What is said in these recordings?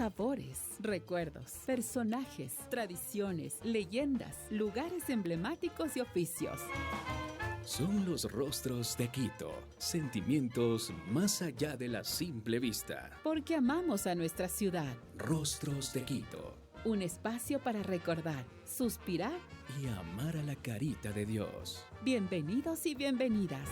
sabores, recuerdos, personajes, tradiciones, leyendas, lugares emblemáticos y oficios. Son los rostros de Quito, sentimientos más allá de la simple vista. Porque amamos a nuestra ciudad. Rostros de Quito. Un espacio para recordar, suspirar y amar a la carita de Dios. Bienvenidos y bienvenidas.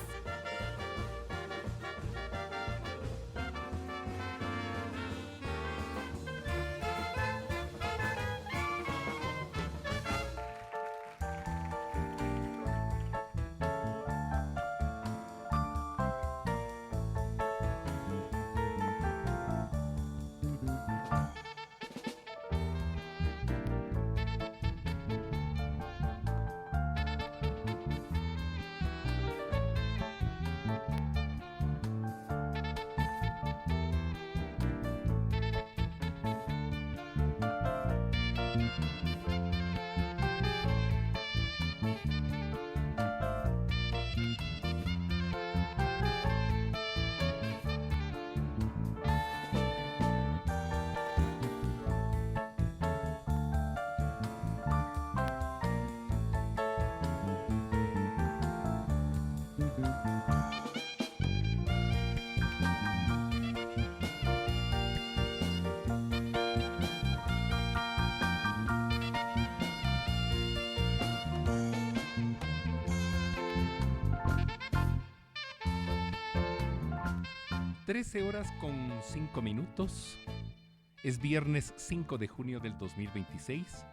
(13:05). Es viernes 5 de junio del 2026.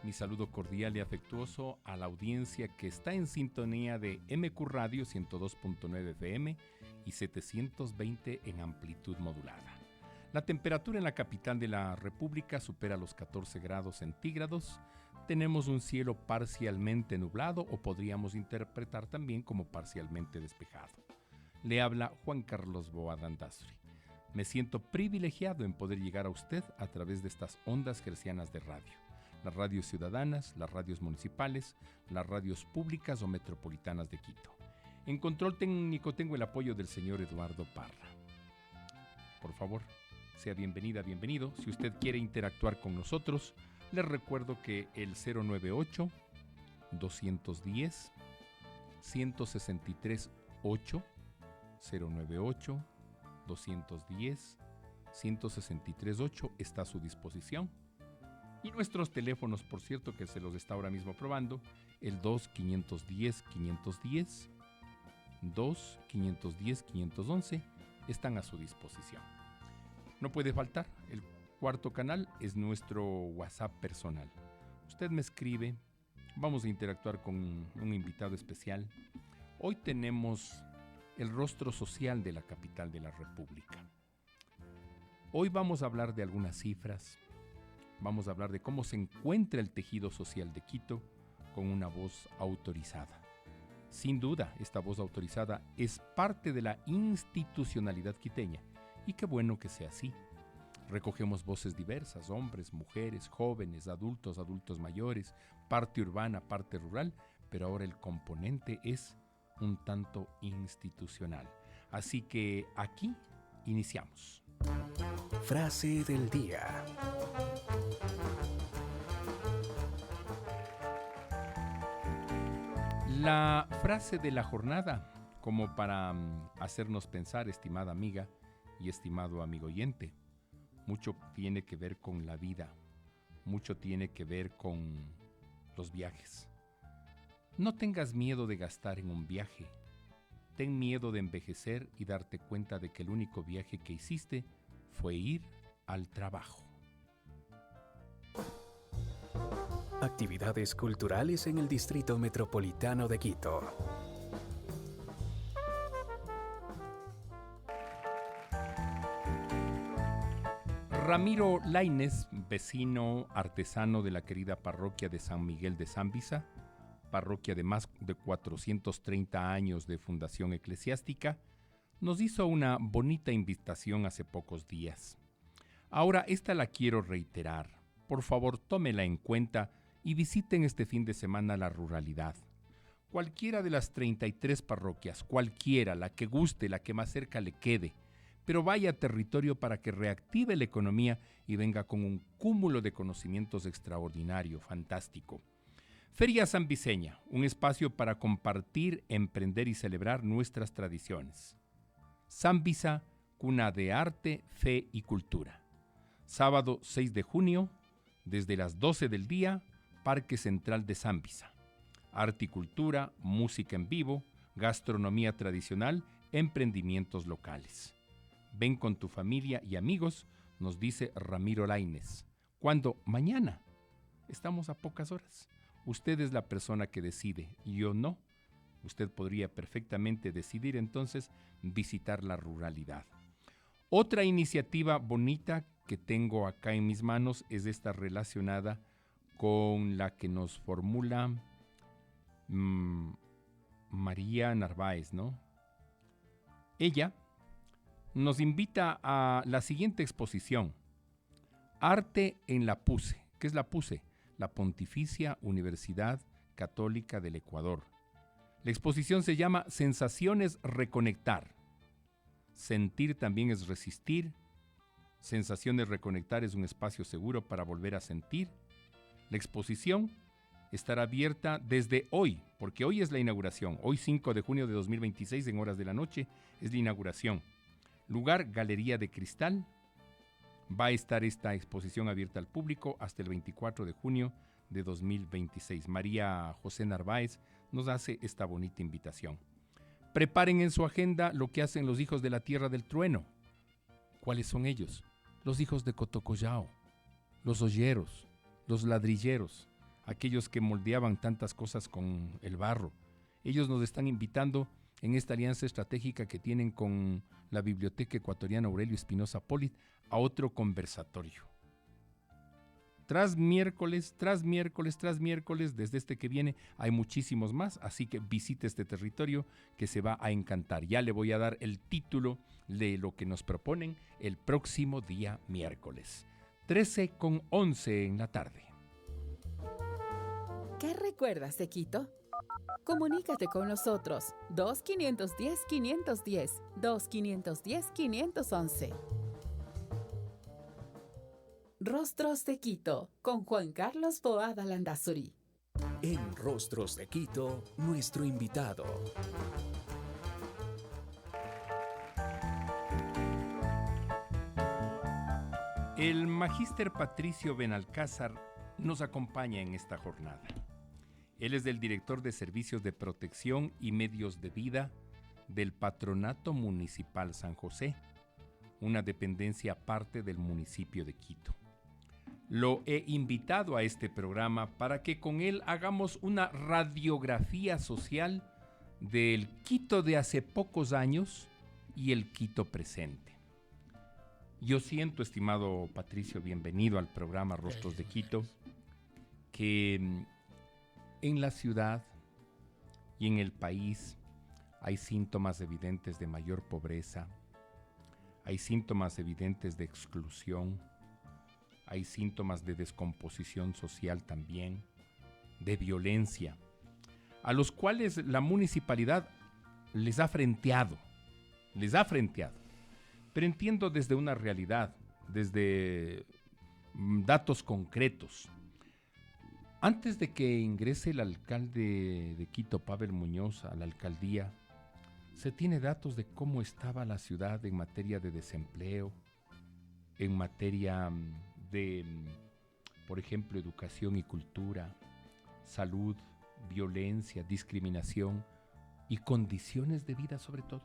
Mi saludo cordial y afectuoso a la audiencia que está en sintonía de MQ Radio 102.9 FM y 720 en amplitud modulada. La temperatura en la capital de la República supera los 14 grados centígrados. Tenemos un cielo parcialmente nublado, o podríamos interpretar también como parcialmente despejado. Le habla Juan Carlos Boada Andazuri. Me siento privilegiado en poder llegar a usted a través de estas ondas hercianas de radio. Las radios ciudadanas, las radios municipales, las radios públicas o metropolitanas de Quito. En control técnico tengo el apoyo del señor Eduardo Parra. Por favor, sea bienvenida, bienvenido. Si usted quiere interactuar con nosotros, les recuerdo que el 098-210-163-8 098-210-163-8 está a su disposición. Y nuestros teléfonos, por cierto, que se los está ahora mismo probando, el 2-510-510, 2-510-511, están a su disposición. No puede faltar, el cuarto canal es nuestro WhatsApp personal. Usted me escribe, vamos a interactuar con un invitado especial. Hoy tenemos el rostro social de la capital de la República. Hoy vamos a hablar de algunas cifras, vamos a hablar de cómo se encuentra el tejido social de Quito con una voz autorizada. Sin duda, esta voz autorizada es parte de la institucionalidad quiteña, y qué bueno que sea así. Recogemos voces diversas, hombres, mujeres, jóvenes, adultos, adultos mayores, parte urbana, parte rural, pero ahora el componente es un tanto institucional. Así que aquí iniciamos. Frase del día. La frase de la jornada, como para hacernos pensar, estimada amiga y estimado amigo oyente, mucho tiene que ver con la vida, mucho tiene que ver con los viajes. No tengas miedo de gastar en un viaje. Ten miedo de envejecer y darte cuenta de que el único viaje que hiciste fue ir al trabajo. Actividades culturales en el Distrito Metropolitano de Quito. Ramiro Lainez, vecino artesano de la querida parroquia de San Miguel de Zambisa, parroquia de más de 430 años de fundación eclesiástica, nos hizo una bonita invitación hace pocos días. Ahora esta la quiero reiterar. Por favor, tómela en cuenta y visiten este fin de semana la ruralidad. Cualquiera de las 33 parroquias, cualquiera, la que guste, la que más cerca le quede, pero vaya a territorio para que reactive la economía y venga con un cúmulo de conocimientos extraordinario, fantástico. Feria Sanviseña, un espacio para compartir, emprender y celebrar nuestras tradiciones. Sanvisa, cuna de arte, fe y cultura. Sábado 6 de junio, desde las 12 del día, Parque Central de Sanvisa. Arte y cultura, música en vivo, gastronomía tradicional, emprendimientos locales. Ven con tu familia y amigos, nos dice Ramiro Lainez. ¿Cuándo? Mañana. Estamos a pocas horas. Usted es la persona que decide, yo no. Usted podría perfectamente decidir entonces visitar la ruralidad. Otra iniciativa bonita que tengo acá en mis manos es esta relacionada con la que nos formula María Narváez, ¿no? Ella nos invita a la siguiente exposición, Arte en la PUCE. ¿Qué es la PUCE? La Pontificia Universidad Católica del Ecuador. La exposición se llama Sensaciones Reconectar. Sentir también es resistir. Sensaciones Reconectar es un espacio seguro para volver a sentir. La exposición estará abierta desde hoy, porque hoy es la inauguración. Hoy 5 de junio de 2026 en horas de la noche es la inauguración. Lugar Galería de Cristal. Va a estar esta exposición abierta al público hasta el 24 de junio de 2026. María José Narváez nos hace esta bonita invitación. Preparen en su agenda lo que hacen los hijos de la Tierra del Trueno. ¿Cuáles son ellos? Los hijos de Cotocollao, los olleros, los ladrilleros, aquellos que moldeaban tantas cosas con el barro. Ellos nos están invitando en esta alianza estratégica que tienen con la Biblioteca Ecuatoriana Aurelio Espinosa Polit a otro conversatorio. Tras miércoles, desde este que viene, hay muchísimos más, así que visite este territorio que se va a encantar. Ya le voy a dar el título de lo que nos proponen el próximo día miércoles, 13:11 en la tarde. ¿Qué recuerdas de Quito? Comunícate con nosotros 2-510-510, 2-510-511. Rostros de Quito, con Juan Carlos Boada Landazuri. En Rostros de Quito, nuestro invitado. El magíster Patricio Benalcázar nos acompaña en esta jornada. Él es el director de Servicios de Protección y Medios de Vida del Patronato Municipal San José, una dependencia aparte del municipio de Quito. Lo he invitado a este programa para que con él hagamos una radiografía social del Quito de hace pocos años y el Quito presente. Yo siento, estimado Patricio, bienvenido al programa Rostros de Quito, que en la ciudad y en el país hay síntomas evidentes de mayor pobreza, hay síntomas evidentes de exclusión, hay síntomas de descomposición social también, de violencia, a los cuales la municipalidad les ha frenteado. Pero entiendo desde una realidad, desde datos concretos. Antes de que ingrese el alcalde de Quito, Pavel Muñoz, a la alcaldía, se tiene datos de cómo estaba la ciudad en materia de desempleo, en materia de, por ejemplo, educación y cultura, salud, violencia, discriminación y condiciones de vida sobre todo.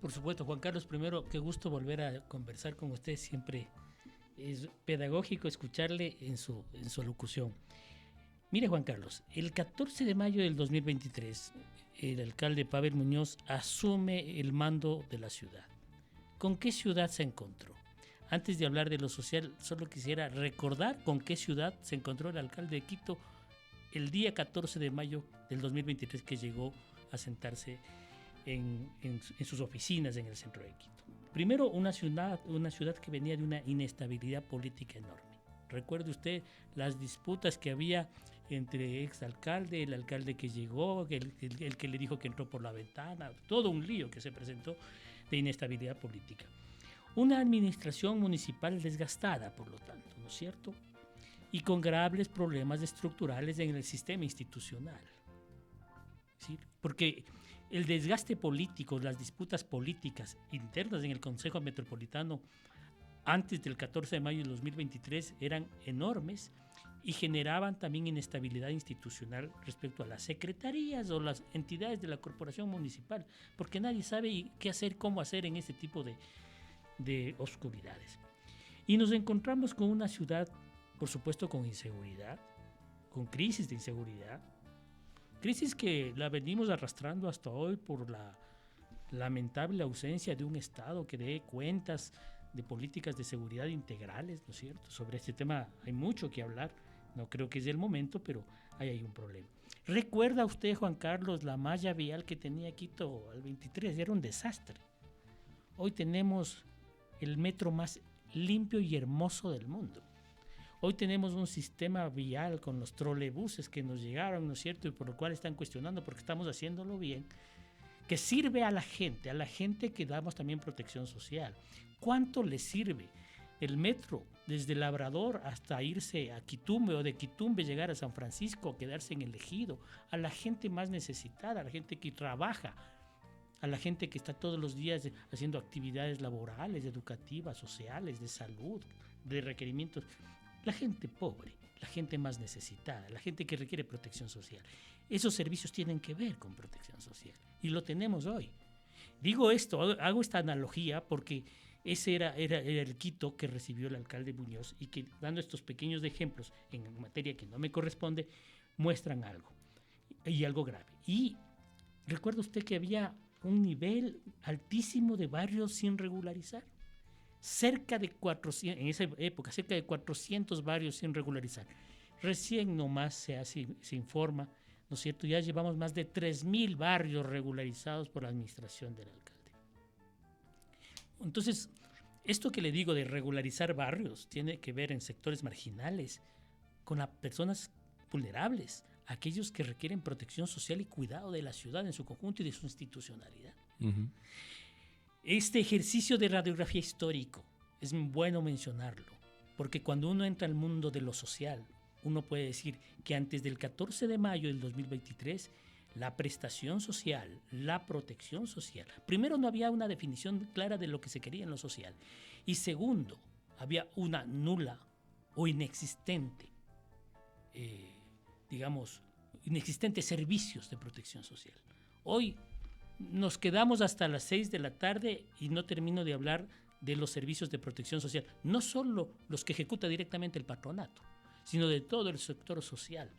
Por supuesto, Juan Carlos, primero, qué gusto volver a conversar con usted, siempre es pedagógico escucharle en su locución. Mire, Juan Carlos, el 14 de mayo del 2023, el alcalde Pavel Muñoz asume el mando de la ciudad. ¿Con qué ciudad se encontró? Antes de hablar de lo social, solo quisiera recordar con qué ciudad se encontró el alcalde de Quito el día 14 de mayo del 2023 que llegó a sentarse en sus oficinas en el centro de Quito. Primero, una ciudad que venía de una inestabilidad política enorme. Recuerde usted las disputas que había entre exalcalde, el alcalde que llegó, el que le dijo que entró por la ventana, todo un lío que se presentó de inestabilidad política. Una administración municipal desgastada, por lo tanto, ¿no es cierto? Y con graves problemas estructurales en el sistema institucional. ¿Sí? Porque el desgaste político, las disputas políticas internas en el Consejo Metropolitano antes del 14 de mayo de 2023 eran enormes y generaban también inestabilidad institucional respecto a las secretarías o las entidades de la corporación municipal, porque nadie sabe qué hacer, cómo hacer en este tipo de oscuridades. Y nos encontramos con una ciudad, por supuesto, con inseguridad, con crisis de inseguridad, crisis que la venimos arrastrando hasta hoy por la lamentable ausencia de un Estado que dé cuentas de políticas de seguridad integrales, ¿no es cierto? Sobre este tema hay mucho que hablar, no creo que es el momento, pero ahí hay un problema. ¿Recuerda usted, Juan Carlos, la malla vial que tenía Quito al 23? Era un desastre. Hoy tenemos el metro más limpio y hermoso del mundo. Hoy tenemos un sistema vial con los trolebuses que nos llegaron, ¿no es cierto? Y por lo cual están cuestionando porque estamos haciéndolo bien, que sirve a la gente que damos también protección social. ¿Cuánto le sirve el metro desde Labrador hasta irse a Quitumbe o de Quitumbe llegar a San Francisco, quedarse en el Ejido, a la gente más necesitada, a la gente que trabaja, a la gente que está todos los días haciendo actividades laborales, educativas, sociales, de salud, de requerimientos? La gente pobre, la gente más necesitada, la gente que requiere protección social. Esos servicios tienen que ver con protección social y lo tenemos hoy. Digo esto, hago esta analogía porque ese era el Quito que recibió el alcalde Muñoz y que, dando estos pequeños ejemplos en materia que no me corresponde, muestran algo y algo grave. Y recuerda usted que había un nivel altísimo de barrios sin regularizar. Cerca de 400, en esa época, cerca de 400 barrios sin regularizar. Recién nomás se informa, ¿no es cierto? Ya llevamos más de 3.000 barrios regularizados por la administración del alcalde. Entonces, esto que le digo de regularizar barrios tiene que ver en sectores marginales, con las personas vulnerables, aquellos que requieren protección social y cuidado de la ciudad en su conjunto y de su institucionalidad. Uh-huh. Este ejercicio de radiografía histórico es bueno mencionarlo, porque cuando uno entra al mundo de lo social, uno puede decir que antes del 14 de mayo del 2023, la prestación social, la protección social, primero no había una definición clara de lo que se quería en lo social, y segundo, había una nula o inexistente, inexistentes servicios de protección social. Hoy nos quedamos hasta las 6 de la tarde y no termino de hablar de los servicios de protección social, no solo los que ejecuta directamente el patronato, sino de todo el sector social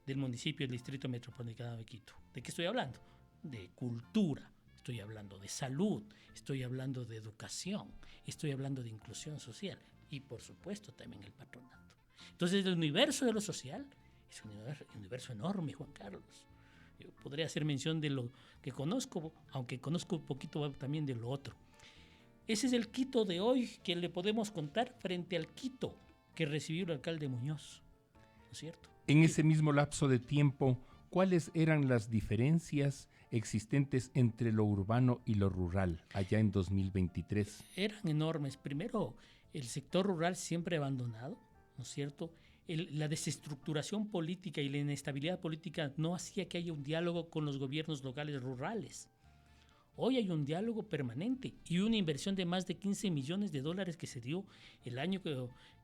del municipio del Distrito Metropolitano de Quito. ¿De qué estoy hablando? De cultura, estoy hablando de salud, estoy hablando de educación, estoy hablando de inclusión social y, por supuesto, también el patronato. Entonces, el universo de lo social es un universo enorme, Juan Carlos. Yo podría hacer mención de lo que conozco, aunque conozco un poquito también de lo otro. Ese es el Quito de hoy que le podemos contar frente al Quito que recibió el alcalde Muñoz, ¿no es cierto? En ese mismo lapso de tiempo, ¿cuáles eran las diferencias existentes entre lo urbano y lo rural allá en 2023? Eran enormes. Primero, el sector rural siempre abandonado, ¿no es cierto? La desestructuración política y la inestabilidad política no hacía que haya un diálogo con los gobiernos locales rurales. Hoy hay un diálogo permanente y una inversión de más de 15 millones de dólares que se dio el año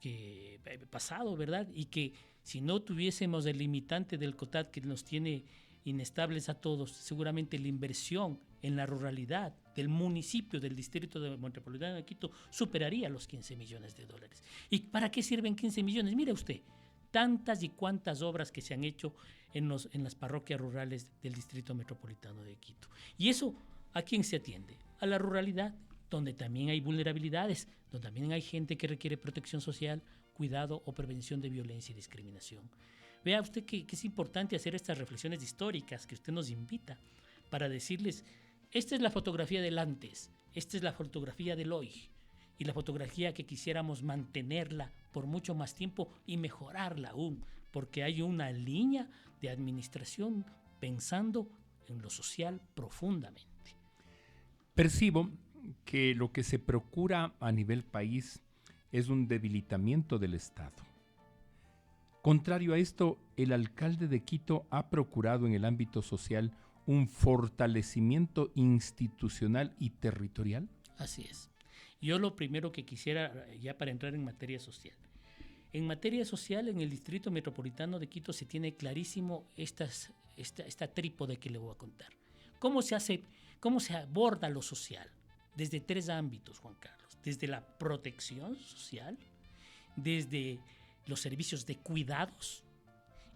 que pasado, ¿verdad? Y que si no tuviésemos el limitante del COTAD que nos tiene inestables a todos, seguramente la inversión en la ruralidad del municipio del Distrito Metropolitano de Quito superaría los 15 millones de dólares. ¿Y para qué sirven 15 millones? Mire usted, tantas y cuantas obras que se han hecho en las parroquias rurales del Distrito Metropolitano de Quito. Y eso, ¿a quién se atiende? A la ruralidad, donde también hay vulnerabilidades, donde también hay gente que requiere protección social, cuidado o prevención de violencia y discriminación. Vea usted que es importante hacer estas reflexiones históricas que usted nos invita para decirles, esta es la fotografía del antes, esta es la fotografía del hoy y la fotografía que quisiéramos mantenerla por mucho más tiempo y mejorarla aún, porque hay una línea de administración pensando en lo social profundamente. Percibo que lo que se procura a nivel país es un debilitamiento del Estado. Contrario a esto, el alcalde de Quito ha procurado en el ámbito social un fortalecimiento institucional y territorial. Así es. Yo lo primero que quisiera, ya para entrar en materia social. En materia social, en el Distrito Metropolitano de Quito se tiene clarísimo esta trípode que le voy a contar. ¿Cómo se aborda lo social? Desde 3 ámbitos, Juan Carlos. Desde la protección social, desde los servicios de cuidados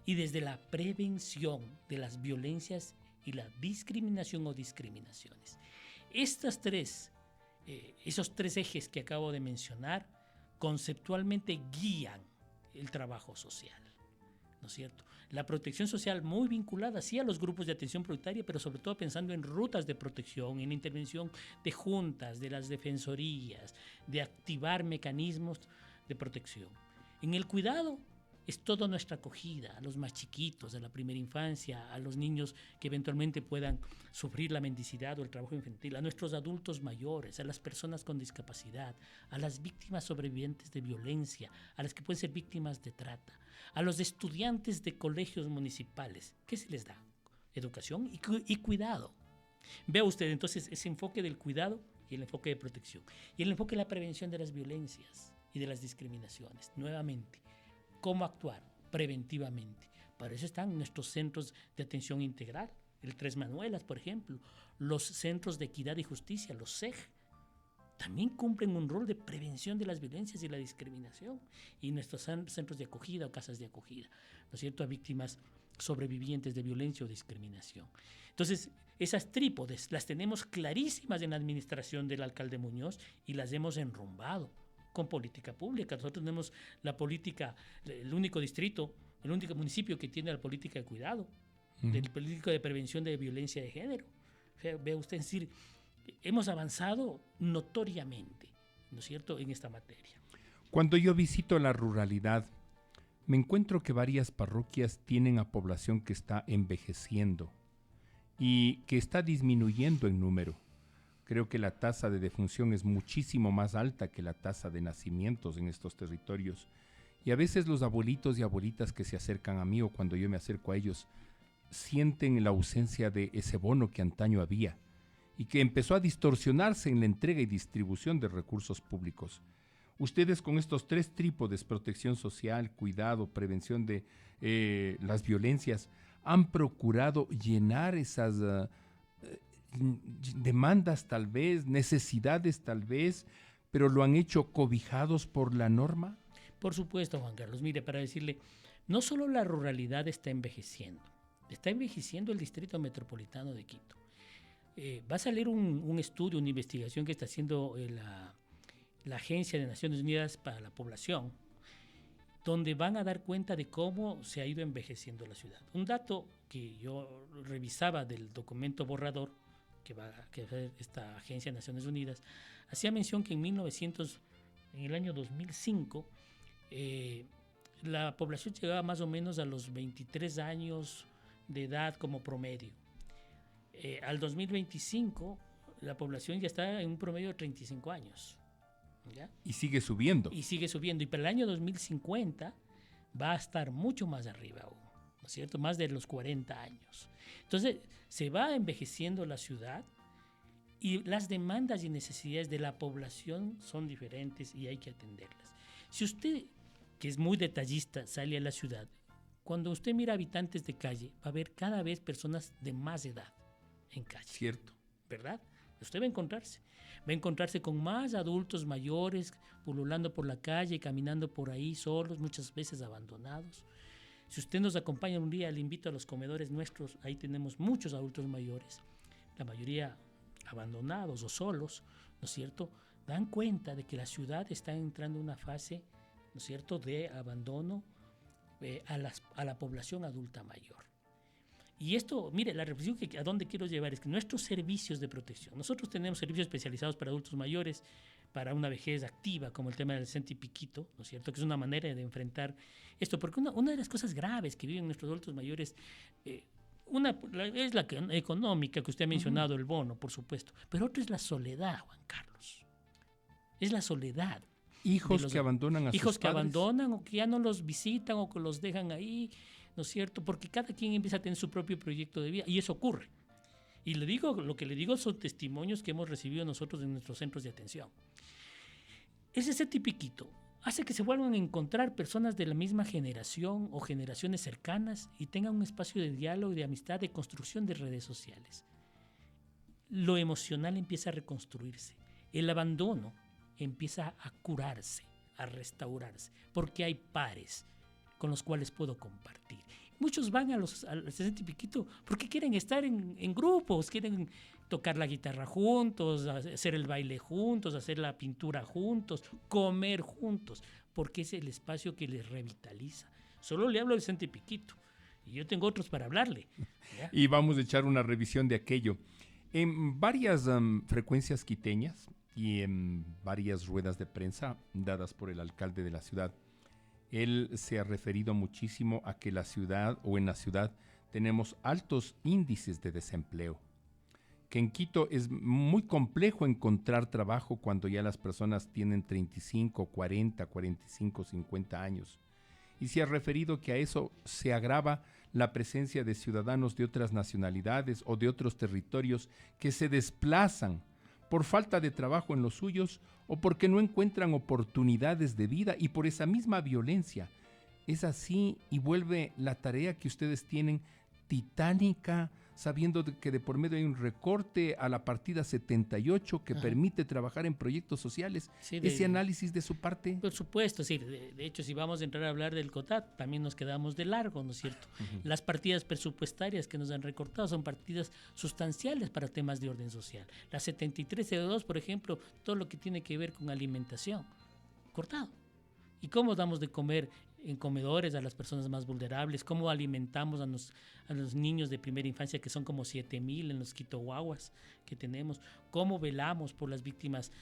y desde la prevención de las violencias y la discriminación o discriminaciones. Esos 3 ejes que acabo de mencionar conceptualmente guían el trabajo social, ¿no es cierto? La protección social muy vinculada sí a los grupos de atención prioritaria, pero sobre todo pensando en rutas de protección, en intervención de juntas, de las defensorías, de activar mecanismos de protección. En el cuidado es toda nuestra acogida a los más chiquitos, a la primera infancia, a los niños que eventualmente puedan sufrir la mendicidad o el trabajo infantil, a nuestros adultos mayores, a las personas con discapacidad, a las víctimas sobrevivientes de violencia, a las que pueden ser víctimas de trata, a los estudiantes de colegios municipales. ¿Qué se les da? Educación y cuidado. Vea usted entonces ese enfoque del cuidado y el enfoque de protección. Y el enfoque de la prevención de las violencias y de las discriminaciones. Nuevamente, ¿cómo actuar preventivamente? Para eso están nuestros centros de atención integral, el Tres Manuelas, por ejemplo, los centros de equidad y justicia, los CEJ, también cumplen un rol de prevención de las violencias y la discriminación, y nuestros centros de acogida o casas de acogida, ¿no es cierto?, a víctimas sobrevivientes de violencia o discriminación. Entonces, esas trípodes las tenemos clarísimas en la administración del alcalde Muñoz y las hemos enrumbado con política pública. Nosotros tenemos la política, el único distrito, el único municipio que tiene la política de cuidado, del político de prevención de violencia de género. Vea usted, es decir, hemos avanzado notoriamente, ¿no es cierto?, en esta materia. Cuando yo visito la ruralidad, me encuentro que varias parroquias tienen a población que está envejeciendo y que está disminuyendo en número. Creo que la tasa de defunción es muchísimo más alta que la tasa de nacimientos en estos territorios. Y a veces los abuelitos y abuelitas que se acercan a mí o cuando yo me acerco a ellos sienten la ausencia de ese bono que antaño había y que empezó a distorsionarse en la entrega y distribución de recursos públicos. Ustedes con estos 3 trípodes, protección social, cuidado, prevención de las violencias, han procurado llenar esas demandas tal vez, necesidades tal vez, pero lo han hecho cobijados por la norma. Por supuesto, Juan Carlos. Mire, para decirle, no solo la ruralidad está envejeciendo el Distrito Metropolitano de Quito. Va a salir un estudio, una investigación que está haciendo la Agencia de Naciones Unidas para la Población, donde van a dar cuenta de cómo se ha ido envejeciendo la ciudad. Un dato que yo revisaba del documento borrador que va a hacer esta Agencia de Naciones Unidas, hacía mención que en el año 2005, la población llegaba más o menos a los 23 años de edad como promedio. Al 2025, la población ya está en un promedio de 35 años. ¿Ya? Y sigue subiendo. Y para el año 2050 va a estar mucho más arriba aún, ¿no es cierto? Más de los 40 años. Entonces, se va envejeciendo la ciudad y las demandas y necesidades de la población son diferentes y hay que atenderlas. Si usted, que es muy detallista, sale a la ciudad, cuando usted mira habitantes de calle, va a ver cada vez personas de más edad en calle. Cierto. ¿Verdad? Usted va a encontrarse con más adultos mayores pululando por la calle, caminando por ahí solos, muchas veces abandonados. Si usted nos acompaña un día, le invito a los comedores nuestros, ahí tenemos muchos adultos mayores, la mayoría abandonados o solos, ¿no es cierto? Dan cuenta de que la ciudad está entrando en una fase, ¿no es cierto?, de abandono a la población adulta mayor. Y esto, mire, la reflexión a dónde quiero llevar es que nuestros servicios de protección, nosotros tenemos servicios especializados para adultos mayores, para una vejez activa, como el tema del Centi Piquito, ¿no es cierto?, que es una manera de enfrentar esto, porque una de las cosas graves que viven nuestros adultos mayores, Es la económica que usted ha mencionado, el bono, por supuesto, pero otra es la soledad, Juan Carlos. Es la soledad. Hijos que abandonan a sus hijos que padres. abandonan o que ya no los visitan o que los dejan ahí, ¿no es cierto? Porque cada quien empieza a tener su propio proyecto de vida y eso ocurre. Y lo que le digo son testimonios que hemos recibido nosotros en nuestros centros de atención. Ese tipiquito hace que se vuelvan a encontrar personas de la misma generación o generaciones cercanas y tengan un espacio de diálogo, de amistad, de construcción de redes sociales. Lo emocional empieza a reconstruirse. El abandono empieza a curarse, a restaurarse, porque hay pares con los cuales puedo compartir. Muchos van al 60 y piquito porque quieren estar en grupos, quieren tocar la guitarra juntos, hacer el baile juntos, hacer la pintura juntos, comer juntos, porque es el espacio que les revitaliza. Solo le hablo del 60 y piquito, y yo tengo otros para hablarle. ¿Ya? Y vamos a echar una revisión de aquello. En varias frecuencias quiteñas y en varias ruedas de prensa dadas por el alcalde de la ciudad, él se ha referido muchísimo a que la ciudad o en la ciudad tenemos altos índices de desempleo, que en Quito es muy complejo encontrar trabajo cuando ya las personas tienen 35, 40, 45, 50 años. Y se ha referido que a eso se agrava la presencia de ciudadanos de otras nacionalidades o de otros territorios que se desplazan por falta de trabajo en los suyos o porque no encuentran oportunidades de vida y por esa misma violencia. Es así y vuelve la tarea que ustedes tienen titánica, sabiendo que de por medio hay un recorte a la partida 78 que permite trabajar en proyectos sociales. Sí, ese análisis de su parte. Por supuesto, sí. De hecho, si vamos a entrar a hablar del COTAD, también nos quedamos de largo, ¿no es cierto? Las partidas presupuestarias que nos han recortado son partidas sustanciales para temas de orden social. La 7302, por ejemplo, todo lo que tiene que ver con alimentación, cortado. ¿Y cómo damos de comer en comedores a las personas más vulnerables? ¿Cómo alimentamos a los niños de primera infancia, que son como 7,000 en los quitoguaguas que tenemos? ¿Cómo velamos por las víctimas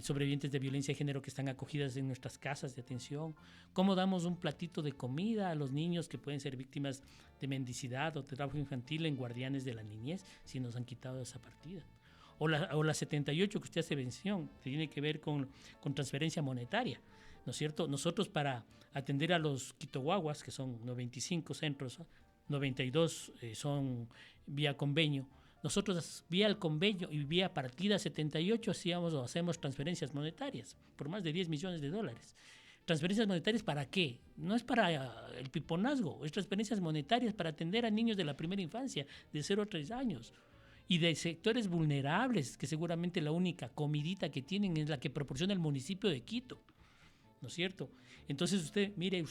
sobrevivientes de violencia de género que están acogidas en nuestras casas de atención? ¿Cómo damos un platito de comida a los niños que pueden ser víctimas de mendicidad o de trabajo infantil en guardianes de la niñez si nos han quitado esa partida? O la 78 que usted hace mención, que tiene que ver con transferencia monetaria, ¿no es cierto? Nosotros, para atender a los quitoguaguas, que son 95 centros, 92 son vía convenio, nosotros vía el convenio y vía partida 78 hacemos transferencias monetarias por más de $10 millones. ¿Transferencias monetarias para qué? No es para el piponazgo, es transferencias monetarias para atender a niños de la primera infancia, de 0 a 3 años. Y de sectores vulnerables, que seguramente la única comidita que tienen es la que proporciona el municipio de Quito, ¿no es cierto? Entonces mire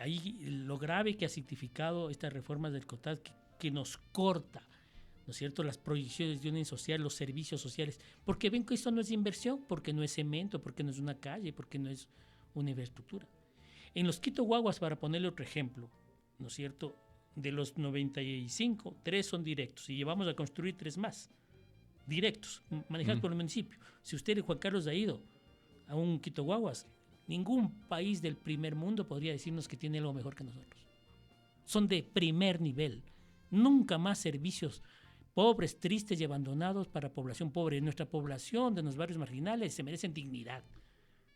ahí lo grave que ha significado estas reformas del COTAD que nos corta, ¿no es cierto?, las proyecciones de orden social, los servicios sociales, porque ven que esto no es inversión, porque no es cemento, porque no es una calle, porque no es una infraestructura. En los quitoguaguas, para ponerle otro ejemplo, ¿no es cierto?, de los 95, 3 son directos y llevamos a construir 3 más directos, manejados por el municipio. Si usted, Juan Carlos, ha ido a un quitoguaguas, ningún país del primer mundo podría decirnos que tiene algo mejor que nosotros. Son de primer nivel. Nunca más servicios pobres, tristes y abandonados para población pobre. Nuestra población de los barrios marginales se merecen dignidad.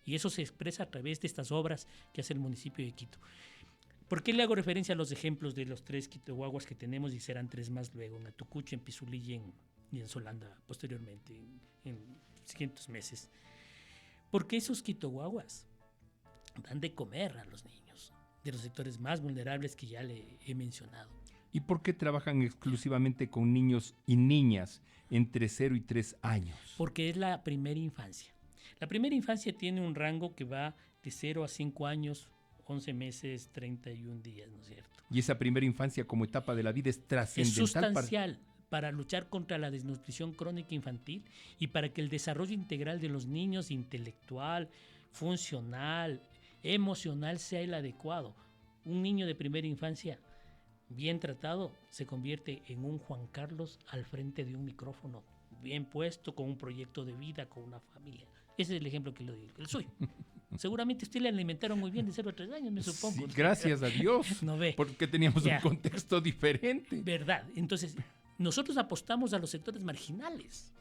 Y eso se expresa a través de estas obras que hace el municipio de Quito. ¿Por qué le hago referencia a los ejemplos de los 3 quitoguaguas que tenemos y serán 3 más luego, en Atucucho, en Pizulí y en Solanda posteriormente, en siguientes meses? Porque esos quitoguaguas dan de comer a los niños de los sectores más vulnerables que ya le he mencionado. ¿Y por qué trabajan exclusivamente con niños y niñas entre 0 y 3 años? Porque es la primera infancia. La primera infancia tiene un rango que va de 0 a 5 años, 11 meses, 31 días, ¿no es cierto? Y esa primera infancia como etapa de la vida es trascendental. Es sustancial para luchar contra la desnutrición crónica infantil y para que el desarrollo integral de los niños, intelectual, funcional, emocional, sea el adecuado. Un niño de primera infancia bien tratado se convierte en un Juan Carlos al frente de un micrófono bien puesto, con un proyecto de vida, con una familia. Ese es el ejemplo que le doy, el suyo. Seguramente usted le alimentaron muy bien de 0 a 3 años, me supongo. Sí, gracias a Dios, ¿No ve? porque teníamos Ya. un contexto diferente. ¿Verdad? Entonces, nosotros apostamos a los sectores marginales,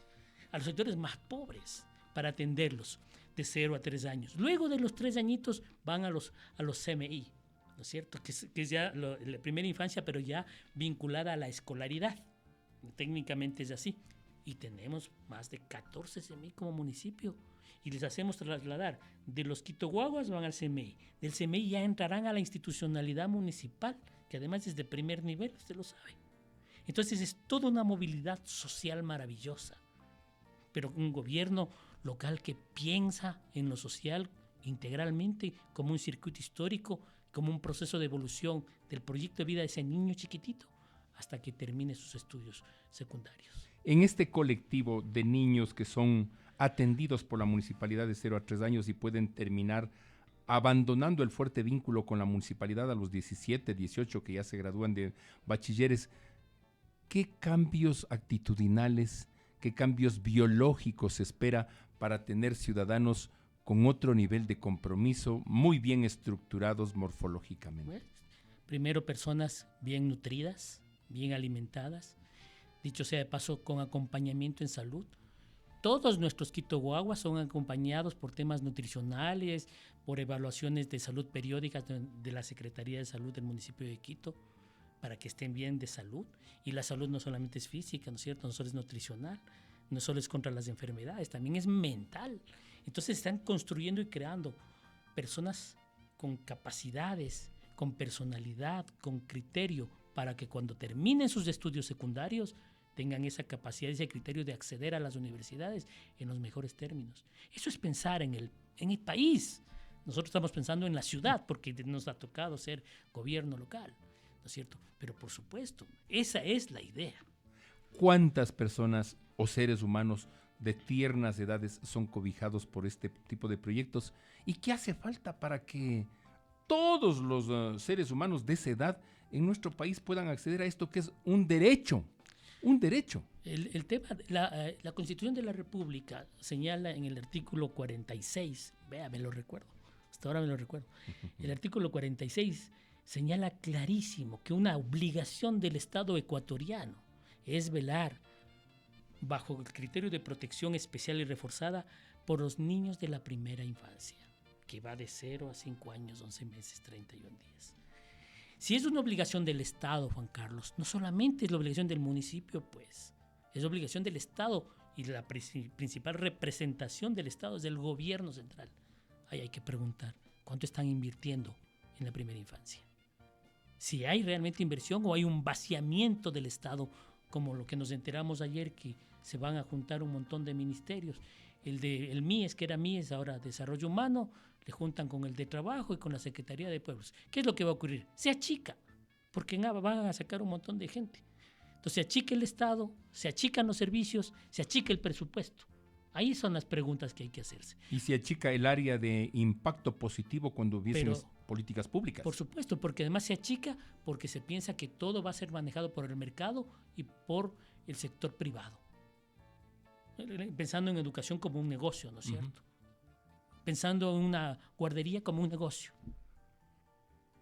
a los sectores más pobres, para atenderlos de 0 a 3 años. Luego de los 3 añitos van a los CMI, ¿no es cierto? Que es ya la primera infancia, pero ya vinculada a la escolaridad. Técnicamente es así. Y tenemos más de 14 CMI como municipio. Y les hacemos trasladar de los Quito-Guaguas, van al CMI. Del CMI ya entrarán a la institucionalidad municipal, que además es de primer nivel, usted lo sabe. Entonces es toda una movilidad social maravillosa. Pero un gobierno local que piensa en lo social integralmente como un circuito histórico, como un proceso de evolución del proyecto de vida de ese niño chiquitito hasta que termine sus estudios secundarios. En este colectivo de niños que son atendidos por la municipalidad de 0 a 3 años y pueden terminar abandonando el fuerte vínculo con la municipalidad a los 17, 18 que ya se gradúan de bachilleres, ¿qué cambios actitudinales, qué cambios biológicos se espera para tener ciudadanos con otro nivel de compromiso, muy bien estructurados morfológicamente? Bueno, primero, personas bien nutridas, bien alimentadas, dicho sea de paso, con acompañamiento en salud. Todos nuestros Quito-Guaguas son acompañados por temas nutricionales, por evaluaciones de salud periódicas de la Secretaría de Salud del municipio de Quito, para que estén bien de salud. Y la salud no solamente es física, ¿no es cierto? No solo es nutricional, no solo es contra las enfermedades, también es mental. Entonces están construyendo y creando personas con capacidades, con personalidad, con criterio, para que cuando terminen sus estudios secundarios tengan esa capacidad, ese criterio de acceder a las universidades en los mejores términos. Eso es pensar en el país. Nosotros estamos pensando en la ciudad porque nos ha tocado ser gobierno local, ¿no es cierto? Pero por supuesto, esa es la idea. ¿Cuántas personas o seres humanos de tiernas edades son cobijados por este tipo de proyectos? ¿Y qué hace falta para que todos los seres humanos de esa edad en nuestro país puedan acceder a esto que es un derecho? Un derecho. El tema, la Constitución de la República señala en el artículo 46, vea, me lo recuerdo, hasta ahora me lo recuerdo, el artículo 46 señala clarísimo que una obligación del Estado ecuatoriano es velar bajo el criterio de protección especial y reforzada por los niños de la primera infancia, que va de 0 a 5 años, 11 meses, 31 días. Si es una obligación del Estado, Juan Carlos, no solamente es la obligación del municipio, pues, es obligación del Estado y la principal representación del Estado es del gobierno central. Ahí hay que preguntar, ¿cuánto están invirtiendo en la primera infancia? Si hay realmente inversión o hay un vaciamiento del Estado, como lo que nos enteramos ayer, que se van a juntar un montón de ministerios. El MIES, que era MIES, ahora Desarrollo Humano, le juntan con el de Trabajo y con la Secretaría de Pueblos. ¿Qué es lo que va a ocurrir? Se achica, porque van a sacar un montón de gente. Entonces se achica el Estado, se achican los servicios, se achica el presupuesto. Ahí son las preguntas que hay que hacerse. Y se achica el área de impacto positivo cuando hubiesen políticas públicas. Por supuesto, porque además se achica porque se piensa que todo va a ser manejado por el mercado y por el sector privado. Pensando en educación como un negocio, ¿no es cierto? Pensando en una guardería como un negocio.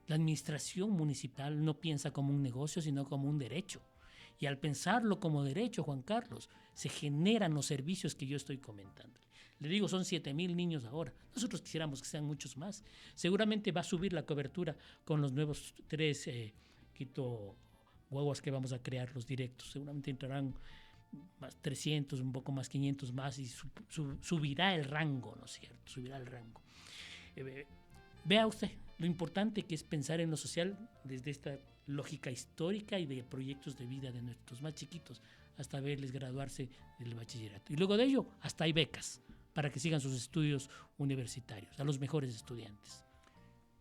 La administración municipal no piensa como un negocio, sino como un derecho. Y al pensarlo como derecho, Juan Carlos, se generan los servicios que yo estoy comentando. Le digo, son 7,000 niños ahora. Nosotros quisiéramos que sean muchos más. Seguramente va a subir la cobertura con los nuevos 3 Quito-Guaguas que vamos a crear, los directos. Seguramente entrarán más 300, un poco más 500 más y subirá el rango, ¿no es cierto? Subirá el rango. Vea usted lo importante que es pensar en lo social desde esta lógica histórica y de proyectos de vida de nuestros más chiquitos hasta verles graduarse del bachillerato. Y luego de ello, hasta hay becas para que sigan sus estudios universitarios, a los mejores estudiantes.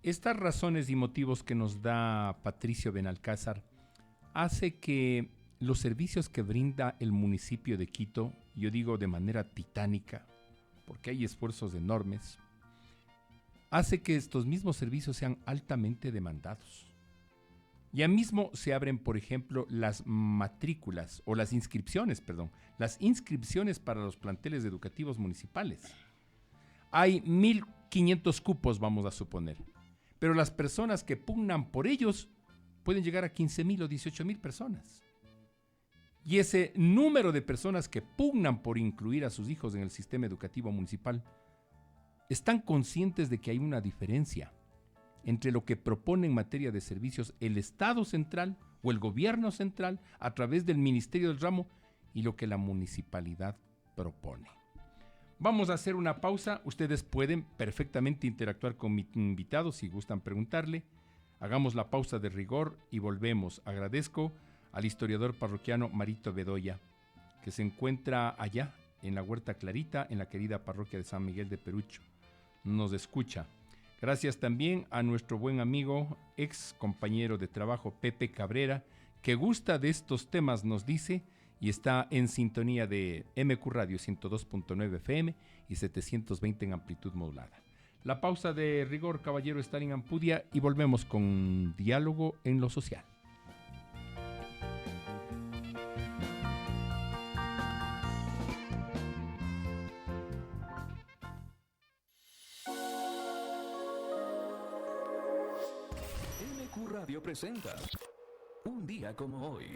Estas razones y motivos que nos da Patricio Benalcázar hace que los servicios que brinda el municipio de Quito, yo digo de manera titánica, porque hay esfuerzos enormes, hace que estos mismos servicios sean altamente demandados. Ya mismo se abren, por ejemplo, las inscripciones para los planteles educativos municipales. Hay 1.500 cupos, vamos a suponer, pero las personas que pugnan por ellos pueden llegar a 15.000 o 18.000 personas. Y ese número de personas que pugnan por incluir a sus hijos en el sistema educativo municipal están conscientes de que hay una diferencia entre lo que propone en materia de servicios el Estado central o el gobierno central a través del Ministerio del Ramo y lo que la municipalidad propone. Vamos a hacer una pausa. Ustedes pueden perfectamente interactuar con mi invitado si gustan preguntarle. Hagamos la pausa de rigor y volvemos. Agradezco al historiador parroquiano Marito Bedoya, que se encuentra allá en la Huerta Clarita, en la querida parroquia de San Miguel de Perucho. Nos escucha. Gracias también a nuestro buen amigo, ex compañero de trabajo Pepe Cabrera, que gusta de estos temas, nos dice, y está en sintonía de MQ Radio 102.9 FM y 720 en amplitud modulada. La pausa de rigor, caballero Stalin Ampudia, y volvemos con diálogo en lo social. MQ Radio presenta Un día como hoy.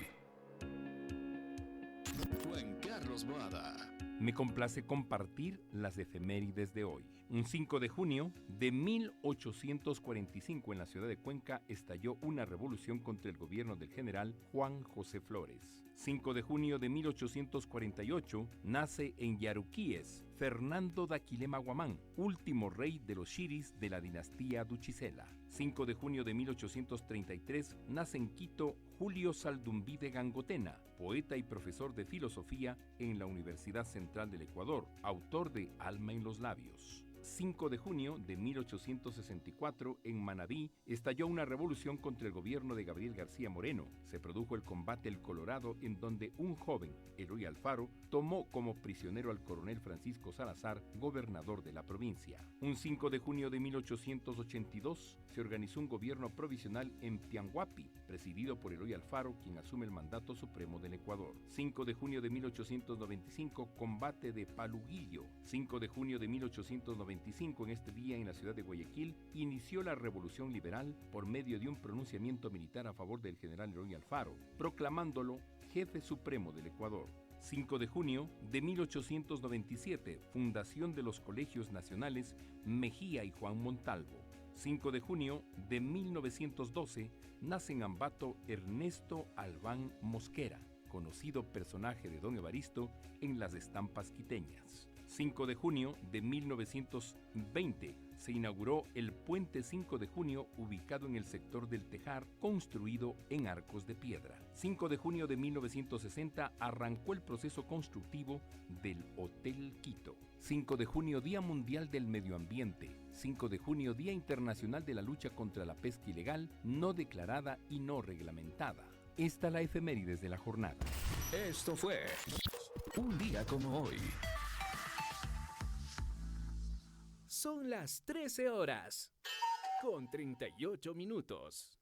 Juan Carlos Boada. Me complace compartir las efemérides de hoy. Un 5 de junio de 1845 en la ciudad de Cuenca estalló una revolución contra el gobierno del general Juan José Flores. 5 de junio de 1848 nace en Yaruquíes Fernando Daquilema Guamán, último rey de los Xiris de la dinastía Duchicela. 5 de junio de 1833 nace en Quito Julio Saldumbide Gangotena, poeta y profesor de filosofía en la Universidad Central del Ecuador, autor de Alma en los labios. 5 de junio de 1864, en Manabí, estalló una revolución contra el gobierno de Gabriel García Moreno. Se produjo el combate El Colorado, en donde un joven, Eloy Alfaro, tomó como prisionero al coronel Francisco Salazar, gobernador de la provincia. Un 5 de junio de 1882, se organizó un gobierno provisional en Tianguapi, presidido por Eloy Alfaro, quien asume el mandato supremo del Ecuador. 5 de junio de 1895, combate de Paluguillo. 5 de junio de 1895, en este día en la ciudad de Guayaquil, inició la Revolución Liberal por medio de un pronunciamiento militar a favor del general Eloy Alfaro, proclamándolo jefe supremo del Ecuador. 5 de junio de 1897, fundación de los Colegios Nacionales Mejía y Juan Montalvo. 5 de junio de 1912, nace en Ambato Ernesto Albán Mosquera, conocido personaje de Don Evaristo en las estampas quiteñas. 5 de junio de 1920 se inauguró el Puente 5 de Junio, ubicado en el sector del Tejar, construido en arcos de piedra. 5 de junio de 1960 arrancó el proceso constructivo del Hotel Quito. 5 de junio, Día Mundial del Medio Ambiente. 5 de junio, Día Internacional de la Lucha contra la Pesca Ilegal, no declarada y no reglamentada. Esta la efemérides de la jornada. Esto fue Un día como hoy. Son las 13 horas, con 38 minutos.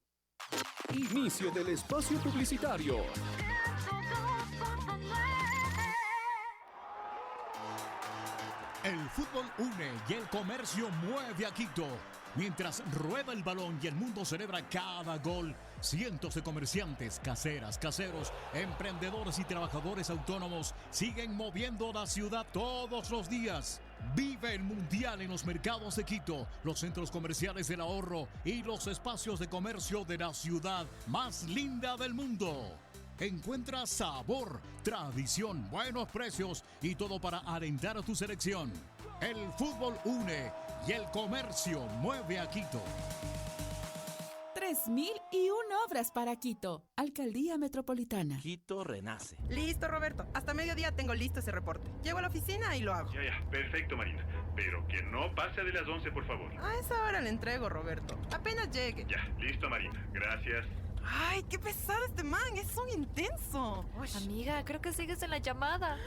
Inicio del espacio publicitario. El fútbol une y el comercio mueve a Quito. Mientras rueda el balón y el mundo celebra cada gol, cientos de comerciantes, caseras, caseros, emprendedores y trabajadores autónomos siguen moviendo la ciudad todos los días. Vive el Mundial en los mercados de Quito, los centros comerciales del ahorro y los espacios de comercio de la ciudad más linda del mundo. Encuentra sabor, tradición, buenos precios y todo para alentar a tu selección. El fútbol une y el comercio mueve a Quito. 3.001 obras para Quito. Alcaldía Metropolitana. Quito renace. Listo, Roberto. Hasta mediodía tengo listo ese reporte. Llego a la oficina y lo hago. Ya, perfecto, Marina. Pero que no pase de las 11, por favor. A esa hora le entrego, Roberto. Apenas llegue. Ya, listo, Marina. Gracias. Ay, qué pesado este man. Es un intenso. Uy. Amiga, creo que sigues en la llamada.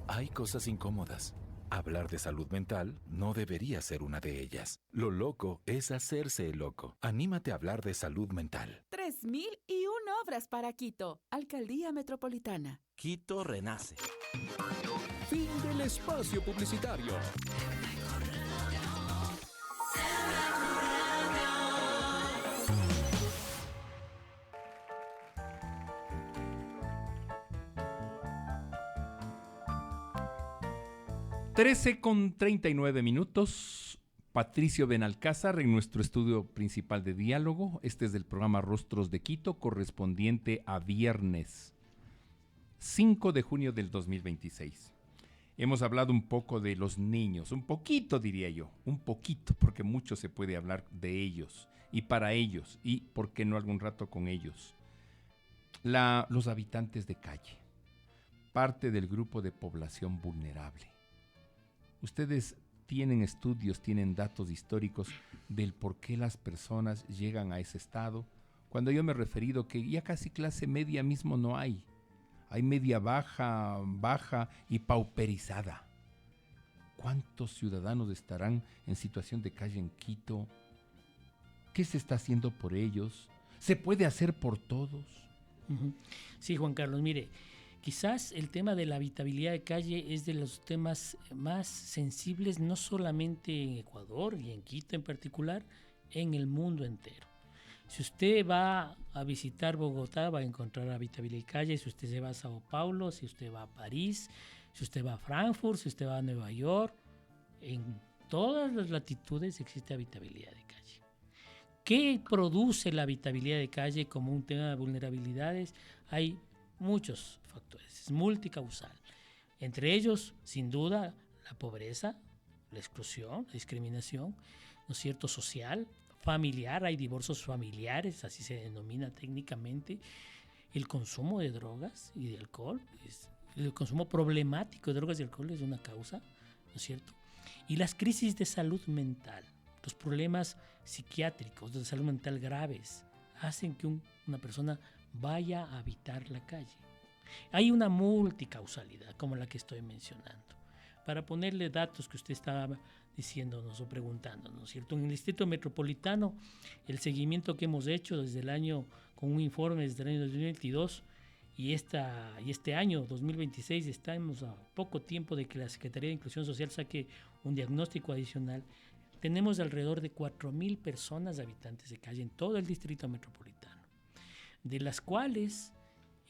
Hay cosas incómodas Hablar de salud mental no debería ser una de ellas. Lo loco es hacerse el loco. Anímate a hablar de salud mental. 3001 obras para Quito, Alcaldía Metropolitana. Quito renace. Fin del espacio publicitario. (13:39). Patricio Benalcázar en nuestro estudio principal de diálogo. Este es del programa Rostros de Quito, correspondiente a viernes 5 de junio del 2026. Hemos hablado un poco de los niños, un poquito diría yo, un poquito, porque mucho se puede hablar de ellos y para ellos y, ¿por qué no algún rato con ellos? Los habitantes de calle, parte del grupo de población vulnerable. Ustedes tienen estudios, tienen datos históricos del por qué las personas llegan a ese estado. Cuando yo me he referido que ya casi clase media mismo no hay. Hay media baja y pauperizada. ¿Cuántos ciudadanos estarán en situación de calle en Quito? ¿Qué se está haciendo por ellos? ¿Se puede hacer por todos? Sí, Juan Carlos, mire, quizás el tema de la habitabilidad de calle es de los temas más sensibles, no solamente en Ecuador y en Quito en particular, en el mundo entero. Si usted va a visitar Bogotá, va a encontrar habitabilidad de calle. Si usted se va a Sao Paulo, si usted va a París, si usted va a Frankfurt, si usted va a Nueva York, en todas las latitudes existe habitabilidad de calle. ¿Qué produce la habitabilidad de calle como un tema de vulnerabilidades? Hay muchos factores, es multicausal. Entre ellos, sin duda, la pobreza, la exclusión, la discriminación, ¿no es cierto?, social, familiar, hay divorcios familiares, así se denomina técnicamente, el consumo de drogas y de alcohol, el consumo problemático de drogas y alcohol es una causa, ¿no es cierto? Y las crisis de salud mental, los problemas psiquiátricos de salud mental graves, hacen que una persona vaya a habitar la calle. Hay una multicausalidad, como la que estoy mencionando. Para ponerle datos que usted estaba diciéndonos o preguntándonos, ¿cierto? En el Distrito Metropolitano, el seguimiento que hemos hecho desde el año, con un informe desde el año 2022 y este año 2026, estamos a poco tiempo de que la Secretaría de Inclusión Social saque un diagnóstico adicional. Tenemos alrededor de 4,000 personas habitantes de calle en todo el Distrito Metropolitano, de las cuales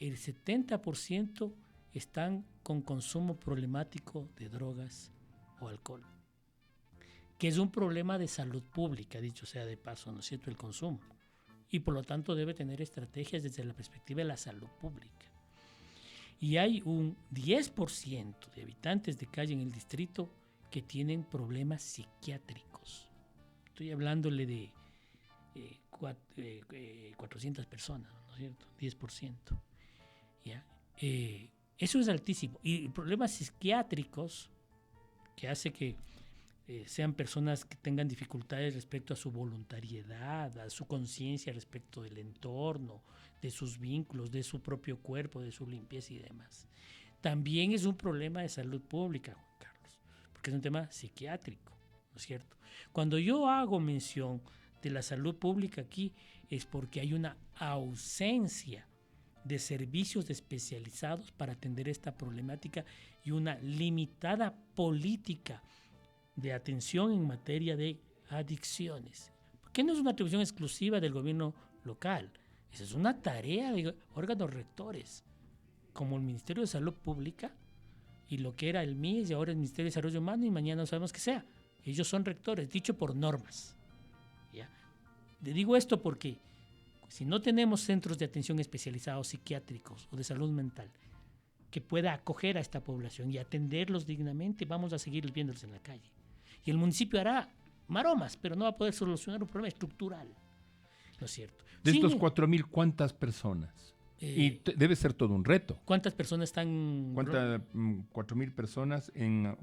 el 70% están con consumo problemático de drogas o alcohol, que es un problema de salud pública, dicho sea de paso, ¿no es cierto?, el consumo. Y por lo tanto debe tener estrategias desde la perspectiva de la salud pública. Y hay un 10% de habitantes de calle en el distrito que tienen problemas psiquiátricos. Estoy hablándole de 400 personas, ¿no es cierto?, 10%. ¿Ya? Eso es altísimo. Y problemas psiquiátricos que hace que sean personas que tengan dificultades respecto a su voluntariedad, a su conciencia respecto del entorno, de sus vínculos, de su propio cuerpo, de su limpieza y demás. También es un problema de salud pública, Juan Carlos, porque es un tema psiquiátrico, ¿no es cierto? Cuando yo hago mención de la salud pública aquí es porque hay una ausencia de servicios especializados para atender esta problemática y una limitada política de atención en materia de adicciones. Porque no es una atribución exclusiva del gobierno local, esa es una tarea de órganos rectores, como el Ministerio de Salud Pública y lo que era el MIS y ahora el Ministerio de Desarrollo Humano y mañana no sabemos qué sea. Ellos son rectores, dicho por normas. ¿Ya? Le digo esto porque si no tenemos centros de atención especializados psiquiátricos o de salud mental que pueda acoger a esta población y atenderlos dignamente, vamos a seguir viéndolos en la calle. Y el municipio hará maromas, pero no va a poder solucionar un problema estructural, ¿no es cierto? De estos 4,000, ¿cuántas personas? Y debe ser todo un reto. ¿Cuántas personas están? 4,000 personas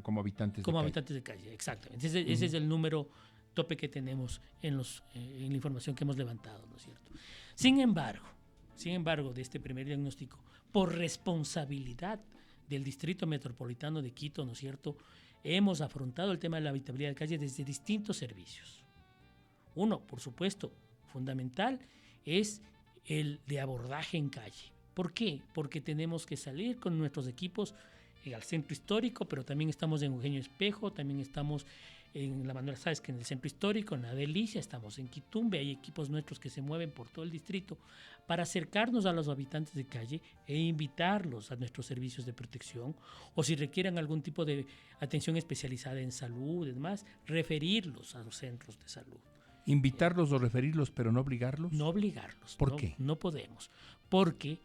como habitantes como de calle. Habitantes de calle, exactamente. Ese es el número tope que tenemos en la información que hemos levantado, ¿no es cierto? Sin embargo, de este primer diagnóstico, por responsabilidad del Distrito Metropolitano de Quito, ¿no es cierto?, hemos afrontado el tema de la habitabilidad de calle desde distintos servicios. Uno, por supuesto, fundamental, es el de abordaje en calle. ¿Por qué? Porque tenemos que salir con nuestros equipos al centro histórico, pero también estamos en Eugenio Espejo, también estamos en la Manuel Sáenz, que en el centro histórico, en la Delicia, estamos en Quitumbe, hay equipos nuestros que se mueven por todo el distrito para acercarnos a los habitantes de calle e invitarlos a nuestros servicios de protección, o si requieren algún tipo de atención especializada en salud y demás, referirlos a los centros de salud. Invitarlos o referirlos, pero no obligarlos. No obligarlos. ¿Por qué? No podemos. Porque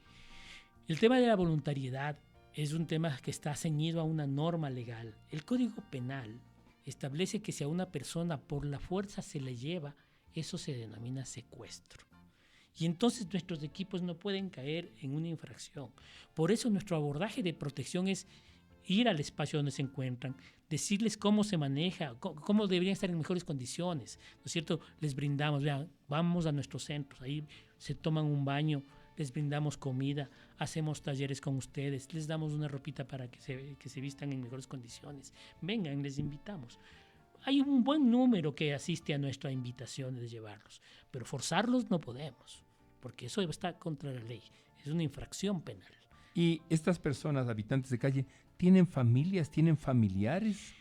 el tema de la voluntariedad es un tema que está ceñido a una norma legal. El Código Penal establece que si a una persona por la fuerza se le lleva, eso se denomina secuestro. Y entonces nuestros equipos no pueden caer en una infracción. Por eso nuestro abordaje de protección es ir al espacio donde se encuentran, decirles cómo se maneja, cómo deberían estar en mejores condiciones, ¿no es cierto? Les brindamos, vean, vamos a nuestros centros, ahí se toman un baño, les brindamos comida, hacemos talleres con ustedes, les damos una ropita para que se vistan en mejores condiciones. Vengan, les invitamos. Hay un buen número que asiste a nuestra invitación de llevarlos, pero forzarlos no podemos, porque eso está contra la ley, es una infracción penal. ¿Y estas personas, habitantes de calle, tienen familias, tienen familiares?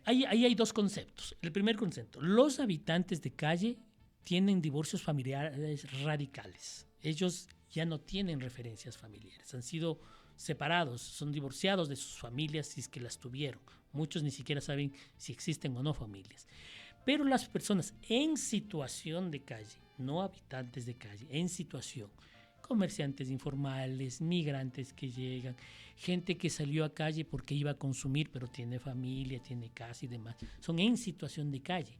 Ahí hay dos conceptos. El primer concepto, los habitantes de calle tienen divorcios familiares radicales. Ellos ya no tienen referencias familiares, han sido separados, son divorciados de sus familias si es que las tuvieron. Muchos ni siquiera saben si existen o no familias. Pero las personas en situación de calle, no habitantes de calle, en situación, comerciantes informales, migrantes que llegan, gente que salió a calle porque iba a consumir pero tiene familia, tiene casa y demás, son en situación de calle.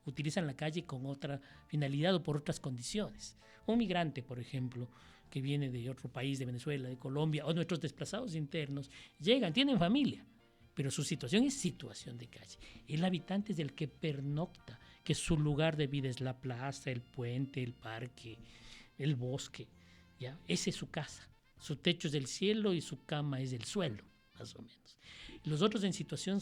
Utilizan la calle con otra finalidad o por otras condiciones. Un migrante, por ejemplo, que viene de otro país, de Venezuela, de Colombia, o nuestros desplazados internos, llegan, tienen familia, pero su situación es situación de calle. El habitante es el que pernocta, que su lugar de vida es la plaza, el puente, el parque, el bosque, ¿ya? Esa es su casa. Su techo es del cielo y su cama es del suelo, más o menos. Los otros en situación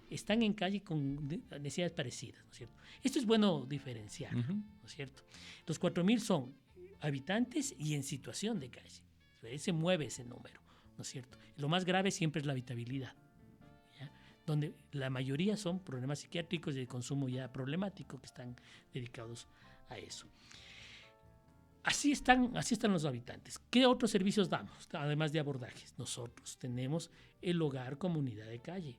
están en calle con necesidades parecidas, ¿no es cierto? Esto es bueno diferenciar, ¿no es cierto? Los 4.000 son habitantes y en situación de calle. Ahí se mueve ese número, ¿no es cierto? Lo más grave siempre es la habitabilidad, ¿ya? Donde la mayoría son problemas psiquiátricos y de consumo ya problemático que están dedicados a eso. Así están los habitantes. ¿Qué otros servicios damos, además de abordajes? Nosotros tenemos el hogar comunidad de calle.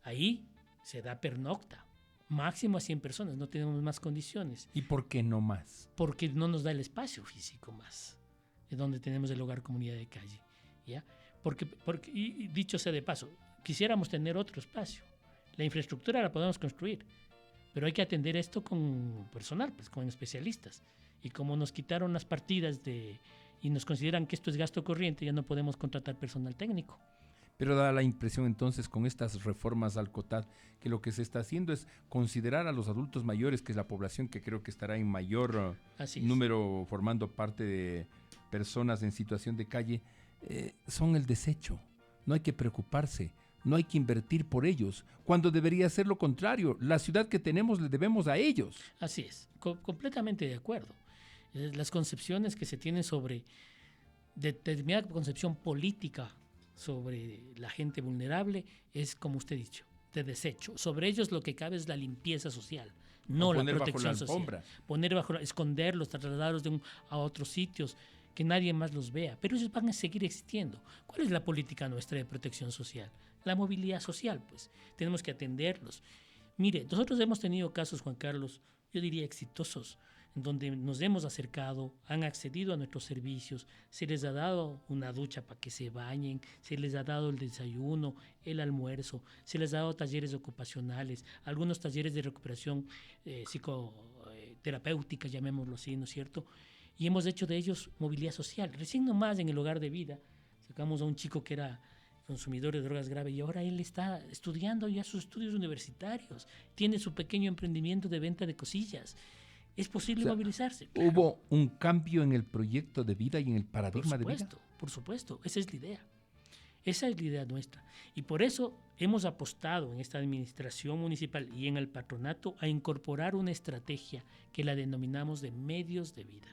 Ahí se da pernocta, máximo a 100 personas, no tenemos más condiciones. ¿Y por qué no más? Porque no nos da el espacio físico más, es donde tenemos el hogar comunidad de calle, ¿ya? Porque y dicho sea de paso, quisiéramos tener otro espacio. La infraestructura la podemos construir, pero hay que atender esto con personal, pues con especialistas. Y como nos quitaron las partidas y nos consideran que esto es gasto corriente, ya no podemos contratar personal técnico. Pero da la impresión entonces con estas reformas al COTAD que lo que se está haciendo es considerar a los adultos mayores, que es la población que creo que estará en mayor número formando parte de personas en situación de calle, son el desecho. No hay que preocuparse, no hay que invertir por ellos, cuando debería ser lo contrario. La ciudad que tenemos le debemos a ellos. Así es, completamente de acuerdo. Las concepciones que se tienen sobre determinada concepción política sobre la gente vulnerable es, como usted ha dicho, de desecho. Sobre ellos lo que cabe es la limpieza social, no la protección social. Poner bajo, esconderlos, trasladarlos a otros sitios, que nadie más los vea. Pero ellos van a seguir existiendo. ¿Cuál es la política nuestra de protección social? La movilidad social, pues. Tenemos que atenderlos. Mire, nosotros hemos tenido casos, Juan Carlos, yo diría exitosos, en donde nos hemos acercado, han accedido a nuestros servicios, se les ha dado una ducha para que se bañen, se les ha dado el desayuno, el almuerzo, se les ha dado talleres ocupacionales, algunos talleres de recuperación psicoterapéutica, llamémoslo así, ¿no es cierto? Y hemos hecho de ellos movilidad social. Recién nomás en el hogar de vida sacamos a un chico que era consumidor de drogas graves y ahora él está estudiando ya sus estudios universitarios, tiene su pequeño emprendimiento de venta de cosillas. Es posible movilizarse. Claro. ¿Hubo un cambio en el proyecto de vida y en el paradigma de vida? Por supuesto, esa es la idea. Esa es la idea nuestra. Y por eso hemos apostado en esta administración municipal y en el patronato a incorporar una estrategia que la denominamos de medios de vida.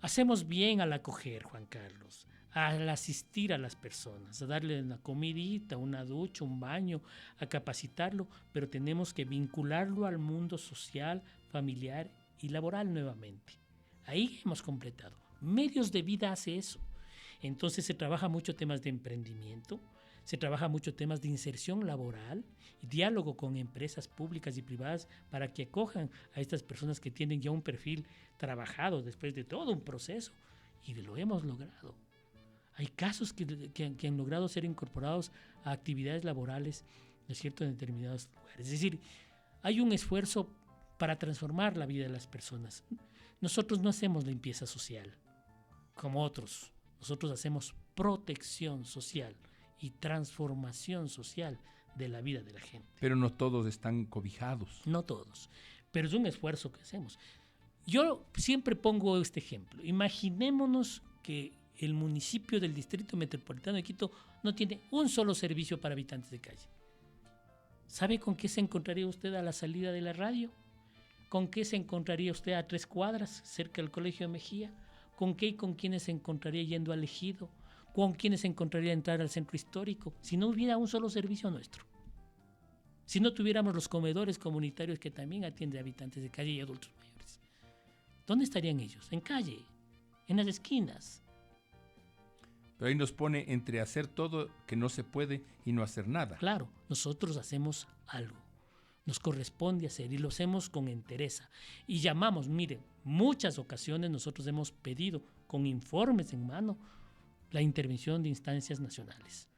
Hacemos bien al acoger, Juan Carlos, al asistir a las personas, a darle una comidita, una ducha, un baño, a capacitarlo, pero tenemos que vincularlo al mundo social, familiar y laboral nuevamente. Ahí hemos completado. Medios de vida hace eso. Entonces se trabaja mucho temas de emprendimiento, se trabaja mucho temas de inserción laboral y diálogo con empresas públicas y privadas para que acojan a estas personas que tienen ya un perfil trabajado después de todo un proceso, y lo hemos logrado. Hay casos que han logrado ser incorporados a actividades laborales, ¿no es cierto?, en determinados lugares. Es decir, hay un esfuerzo para transformar la vida de las personas. Nosotros no hacemos limpieza social como otros. Nosotros hacemos protección social y transformación social de la vida de la gente. Pero no todos están cobijados. No todos, pero es un esfuerzo que hacemos. Yo siempre pongo este ejemplo. Imaginémonos que el municipio del Distrito Metropolitano de Quito no tiene un solo servicio para habitantes de calle. ¿Sabe con qué se encontraría usted a la salida de la radio? ¿Con qué se encontraría usted a 3 cuadras cerca del Colegio de Mejía? ¿Con qué y con quiénes se encontraría yendo al ejido? ¿Con quiénes se encontraría entrar al centro histórico? Si no hubiera un solo servicio nuestro. Si no tuviéramos los comedores comunitarios que también atienden a habitantes de calle y adultos mayores. ¿Dónde estarían ellos? En calle, en las esquinas. Pero ahí nos pone entre hacer todo que no se puede y no hacer nada. Claro, nosotros hacemos algo. Nos corresponde hacer y lo hacemos con entereza. Y llamamos, miren, muchas ocasiones nosotros hemos pedido con informes en mano la intervención de instancias nacionales.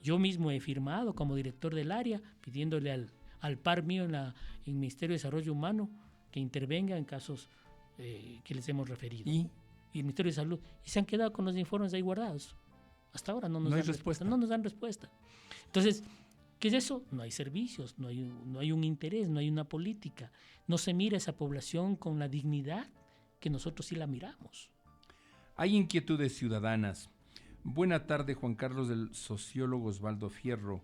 Yo mismo he firmado como director del área pidiéndole al par mío en el Ministerio de Desarrollo Humano que intervenga en casos que les hemos referido. Y el Ministerio de Salud. Y se han quedado con los informes ahí guardados. Hasta ahora no nos dan respuesta. No nos dan respuesta. Entonces, ¿qué es eso? No hay servicios, no hay un interés, no hay una política. No se mira esa población con la dignidad que nosotros sí la miramos. Hay inquietudes ciudadanas. Buena tarde, Juan Carlos, del sociólogo Osvaldo Fierro.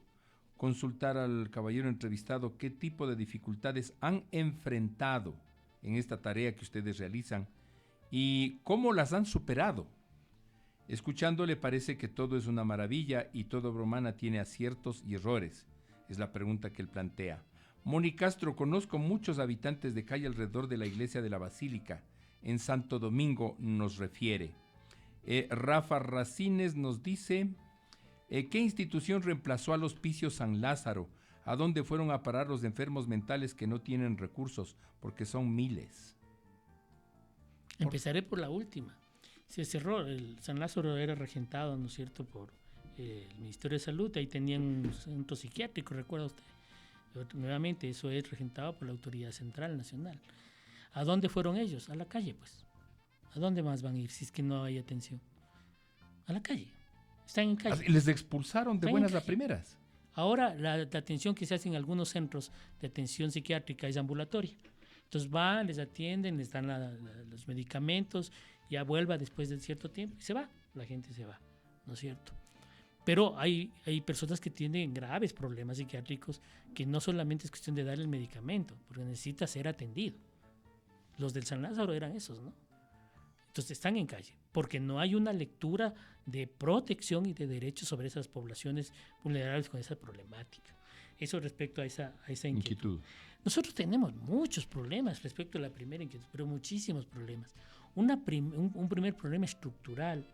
Consultar al caballero entrevistado qué tipo de dificultades han enfrentado en esta tarea que ustedes realizan y cómo las han superado. Escuchándole parece que todo es una maravilla y toda obra humana tiene aciertos y errores. Es la pregunta que él plantea. Moni Castro, conozco muchos habitantes de calle alrededor de la iglesia de la Basílica. En Santo Domingo nos refiere. Rafa Racines nos dice, ¿qué institución reemplazó al Hospicio San Lázaro? ¿A dónde fueron a parar los enfermos mentales que no tienen recursos? Porque son miles. Empezaré por la última. Se cerró, el San Lázaro era regentado, ¿no es cierto?, por el Ministerio de Salud. Ahí tenían un centro psiquiátrico, ¿recuerda usted? Nuevamente, eso es regentado por la Autoridad Central Nacional. ¿A dónde fueron ellos? A la calle, pues. ¿A dónde más van a ir si es que no hay atención? A la calle. Están en calle. Les expulsaron de buenas a primeras. Ahora la atención que se hace en algunos centros de atención psiquiátrica es ambulatoria. Entonces van, les atienden, les dan los medicamentos, ya vuelva después de cierto tiempo y se va. La gente se va, ¿no es cierto? Pero hay personas que tienen graves problemas psiquiátricos que no solamente es cuestión de darle el medicamento, porque necesita ser atendido. Los del San Lázaro eran esos, ¿no? Entonces están en calle, porque no hay una lectura de protección y de derechos sobre esas poblaciones vulnerables con esa problemática. Eso respecto a esa inquietud. Nosotros tenemos muchos problemas respecto a la primera inquietud, pero muchísimos problemas. Un primer problema estructural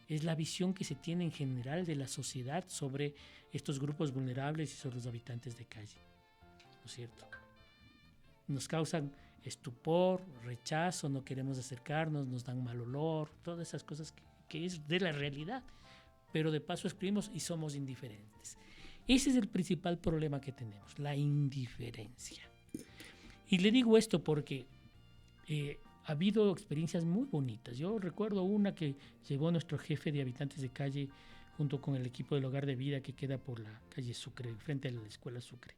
es la visión que se tiene en general de la sociedad sobre estos grupos vulnerables y sobre los habitantes de calle, ¿no es cierto? Nos causan estupor, rechazo, no queremos acercarnos, nos dan mal olor, todas esas cosas que es de la realidad, pero de paso escribimos y somos indiferentes. Ese es el principal problema que tenemos, la indiferencia. Y le digo esto porque ha habido experiencias muy bonitas. Yo recuerdo una que llevó nuestro jefe de habitantes de calle junto con el equipo del Hogar de Vida que queda por la calle Sucre, frente a la Escuela Sucre.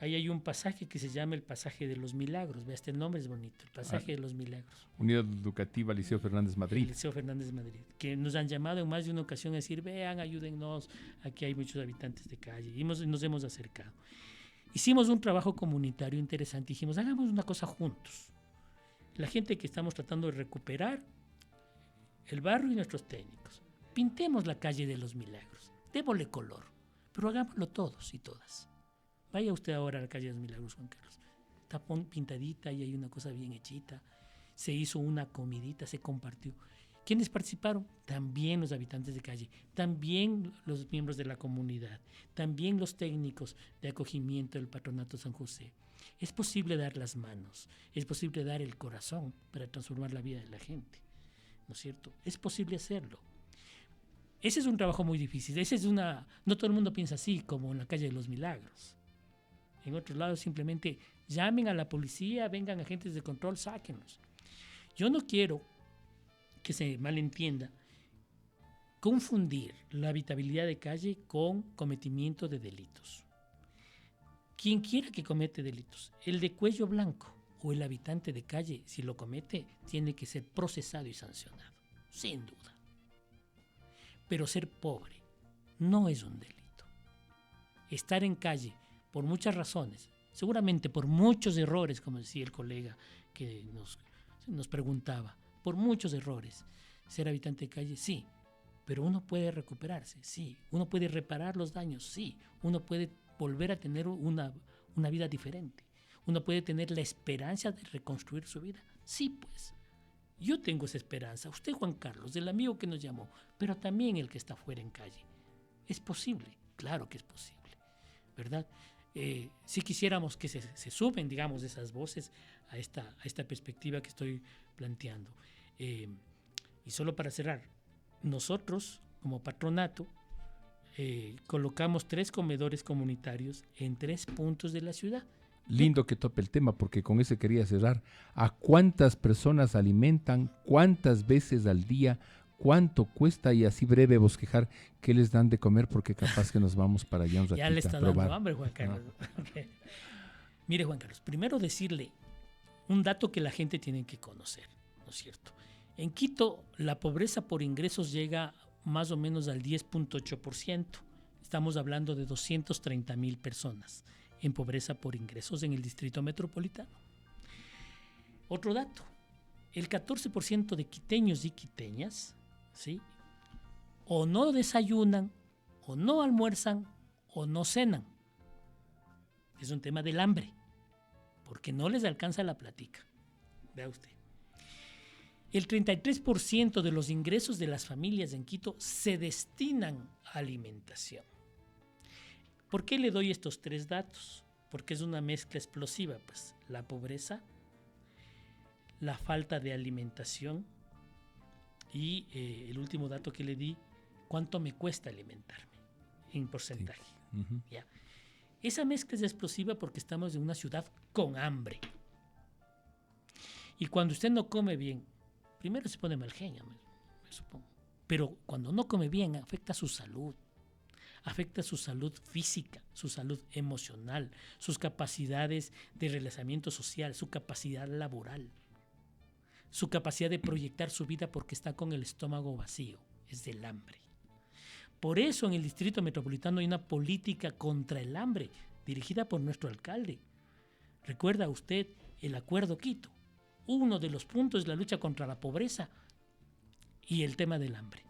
Ahí hay un pasaje que se llama el pasaje de los milagros. Vea, este nombre es bonito, el pasaje de los milagros. Unidad Educativa Liceo Fernández Madrid. Liceo Fernández Madrid, que nos han llamado en más de una ocasión a decir, vean, ayúdennos, aquí hay muchos habitantes de calle, y nos hemos acercado. Hicimos un trabajo comunitario interesante, dijimos, hagamos una cosa juntos. La gente que estamos tratando de recuperar, el barrio y nuestros técnicos, pintemos la calle de los milagros, démosle color, pero hagámoslo todos y todas. Vaya usted ahora a la calle de los Milagros, Juan Carlos. Está pintadita y hay una cosa bien hechita. Se hizo una comidita, se compartió. ¿Quiénes participaron? También los habitantes de calle, también los miembros de la comunidad, también los técnicos de acogimiento del Patronato San José. Es posible dar las manos, es posible dar el corazón para transformar la vida de la gente, ¿no es cierto? Es posible hacerlo. Ese es un trabajo muy difícil. No todo el mundo piensa así, como en la calle de los Milagros. En otros lados simplemente llamen a la policía, vengan agentes de control, sáquenlos. Yo no quiero que se malentienda confundir la habitabilidad de calle con cometimiento de delitos. Quien quiera que comete delitos, el de cuello blanco o el habitante de calle, si lo comete, tiene que ser procesado y sancionado, sin duda. Pero ser pobre no es un delito. Estar en calle por muchas razones, seguramente por muchos errores, como decía el colega que nos preguntaba, por muchos errores. Ser habitante de calle, sí, pero uno puede recuperarse, sí, uno puede reparar los daños, sí, uno puede volver a tener una vida diferente, uno puede tener la esperanza de reconstruir su vida, sí, pues. Yo tengo esa esperanza, usted, Juan Carlos, del amigo que nos llamó, pero también el que está fuera en calle. Es posible, claro que es posible, ¿verdad? Si quisiéramos que se suben, digamos, esas voces a esta perspectiva que estoy planteando. Y solo para cerrar, nosotros, como patronato, colocamos 3 comedores comunitarios en 3 puntos de la ciudad. Lindo que tope el tema, porque con ese quería cerrar. ¿A cuántas personas alimentan? ¿Cuántas veces al día? ¿Cuánto cuesta? Y así breve bosquejar qué les dan de comer, porque capaz que nos vamos para allá un ratito ya le está a probar. dando hambre, Juan Carlos. No. Okay. Mire, Juan Carlos, primero decirle un dato que la gente tiene que conocer, ¿no es cierto? En Quito, la pobreza por ingresos llega más o menos al 10.8%. Estamos hablando de 230,000 personas en pobreza por ingresos en el distrito metropolitano. Otro dato, el 14% de quiteños y quiteñas, ¿sí?, o no desayunan, o no almuerzan, o no cenan. Es un tema del hambre, porque no les alcanza la platica. Vea usted. El 33% de los ingresos de las familias en Quito se destinan a alimentación. ¿Por qué le doy estos 3 datos? Porque es una mezcla explosiva, pues la pobreza, la falta de alimentación y el último dato que le di, ¿cuánto me cuesta alimentarme en porcentaje? Sí. Uh-huh. ¿Ya? Esa mezcla es explosiva porque estamos en una ciudad con hambre. Y cuando usted no come bien, primero se pone mal genio, me supongo. Pero cuando no come bien, afecta su salud. Afecta su salud física, su salud emocional, sus capacidades de relacionamiento social, su capacidad laboral, su capacidad de proyectar su vida porque está con el estómago vacío, es del hambre. Por eso en el Distrito Metropolitano hay una política contra el hambre dirigida por nuestro alcalde. ¿Recuerda usted el Acuerdo Quito? Uno de los puntos es la lucha contra la pobreza y el tema del hambre.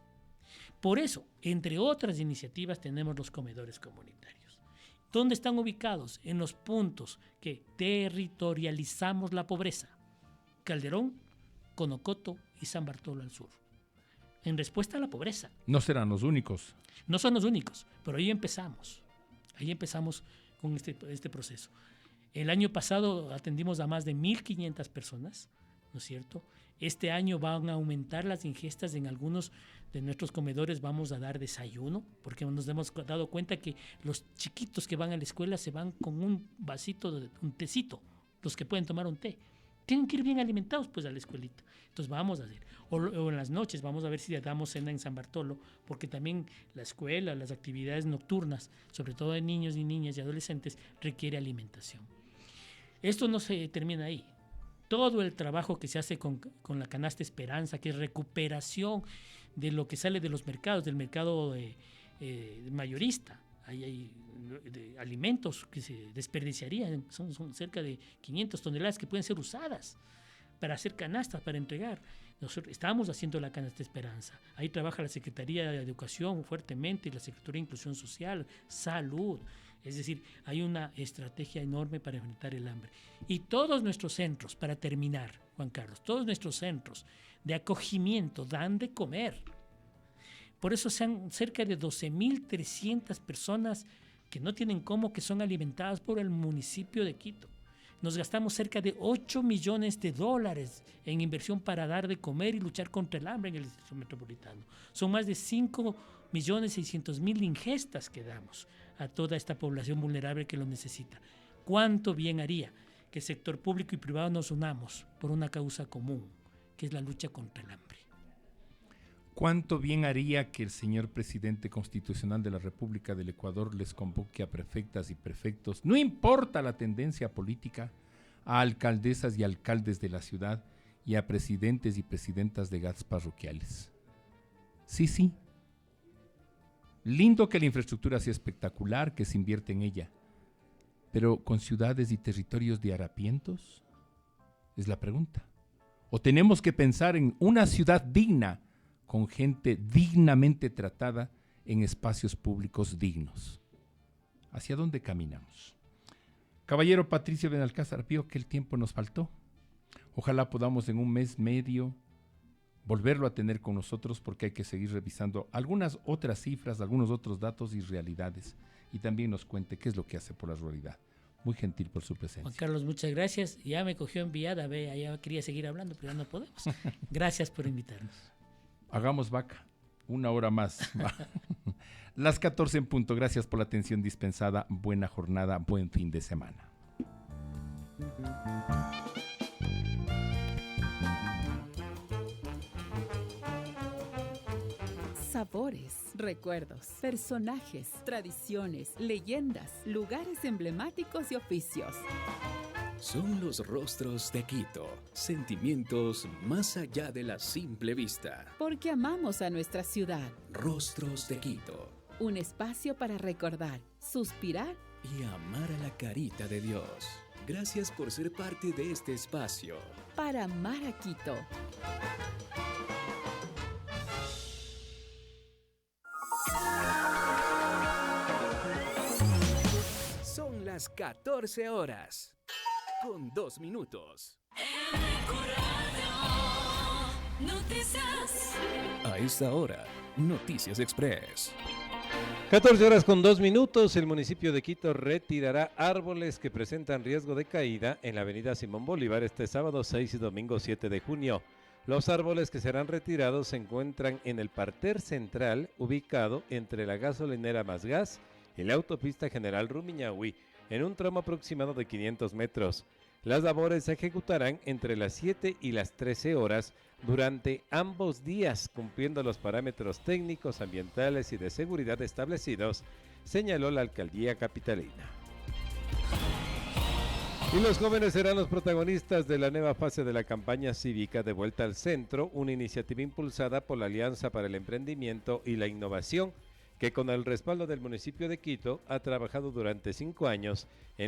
Por eso, entre otras iniciativas, tenemos los comedores comunitarios. ¿Dónde están ubicados? En los puntos que territorializamos la pobreza. Calderón, Conocoto y San Bartolo al sur. En respuesta a la pobreza. No serán los únicos. No son los únicos, pero ahí empezamos. Ahí empezamos con este proceso. El año pasado atendimos a más de 1,500 personas, ¿no es cierto? Este año van a aumentar las ingestas en algunos de nuestros comedores, vamos a dar desayuno, porque nos hemos dado cuenta que los chiquitos que van a la escuela se van con un vasito, un tecito, los que pueden tomar un té. tienen que ir bien alimentados pues a la escuelita. Entonces vamos a hacer, o en las noches vamos a ver si damos cena en San Bartolo, porque también la escuela, las actividades nocturnas, sobre todo de niños y niñas y adolescentes, requiere alimentación. Esto no se termina ahí. Todo el trabajo que se hace con la canasta Esperanza, que es recuperación de lo que sale de los mercados, del mercado mayorista. Hay de alimentos que se desperdiciarían, son cerca de 500 toneladas que pueden ser usadas para hacer canastas, para entregar. Nosotros estamos haciendo la canasta Esperanza. Ahí trabaja la Secretaría de Educación fuertemente, la Secretaría de Inclusión Social, Salud. Es decir, hay una estrategia enorme para enfrentar el hambre. Y todos nuestros centros, para terminar, Juan Carlos, todos nuestros centros de acogimiento dan de comer. Por eso sean cerca de 12.300 personas que no tienen cómo, que son alimentadas por el municipio de Quito. Nos gastamos cerca de $8 millones en inversión para dar de comer y luchar contra el hambre en el distrito metropolitano. Son más de 5.600.000 ingestas que damos a toda esta población vulnerable que lo necesita. ¿Cuánto bien haría que sector público y privado nos unamos por una causa común, que es la lucha contra el hambre? ¿Cuánto bien haría que el señor presidente constitucional de la República del Ecuador les convoque a prefectas y prefectos, no importa la tendencia política, a alcaldesas y alcaldes de la ciudad y a presidentes y presidentas de GATS parroquiales? Sí. Lindo que la infraestructura sea espectacular, que se invierte en ella, pero ¿con ciudades y territorios de harapientos? Es la pregunta. ¿O tenemos que pensar en una ciudad digna, con gente dignamente tratada en espacios públicos dignos? ¿Hacia dónde caminamos? Caballero Patricio Benalcázar, vio que el tiempo nos faltó. Ojalá podamos en un mes medio volverlo a tener con nosotros, porque hay que seguir revisando algunas otras cifras, algunos otros datos y realidades, y también nos cuente qué es lo que hace por la ruralidad. Muy gentil por su presencia. Juan Carlos, muchas gracias. Ya me cogió enviada, ya quería seguir hablando, pero ya no podemos. Gracias por invitarnos. Hagamos vaca, 1 hora más. Las 14 en punto. Gracias por la atención dispensada. Buena jornada, buen fin de semana. Sabores, recuerdos, personajes, tradiciones, leyendas, lugares emblemáticos y oficios. Son los rostros de Quito, sentimientos más allá de la simple vista. Porque amamos a nuestra ciudad. Rostros de Quito. Un espacio para recordar, suspirar y amar a la carita de Dios. Gracias por ser parte de este espacio. Para amar a Quito. Son las 14 horas. Con 2 minutos. Noticias. A esta hora, Noticias Express. 14 horas con 2 minutos. El municipio de Quito retirará árboles que presentan riesgo de caída en la avenida Simón Bolívar este sábado 6 y domingo 7 de junio. Los árboles que serán retirados se encuentran en el parter central, ubicado entre la gasolinera Más Gas y la autopista General Rumiñahui, en un tramo aproximado de 500 metros. Las labores se ejecutarán entre las 7 y las 13 horas durante ambos días, cumpliendo los parámetros técnicos, ambientales y de seguridad establecidos, señaló la alcaldía capitalina. Y los jóvenes serán los protagonistas de la nueva fase de la campaña cívica de Vuelta al Centro, una iniciativa impulsada por la Alianza para el Emprendimiento y la Innovación, que con el respaldo del municipio de Quito ha trabajado durante 5 años en la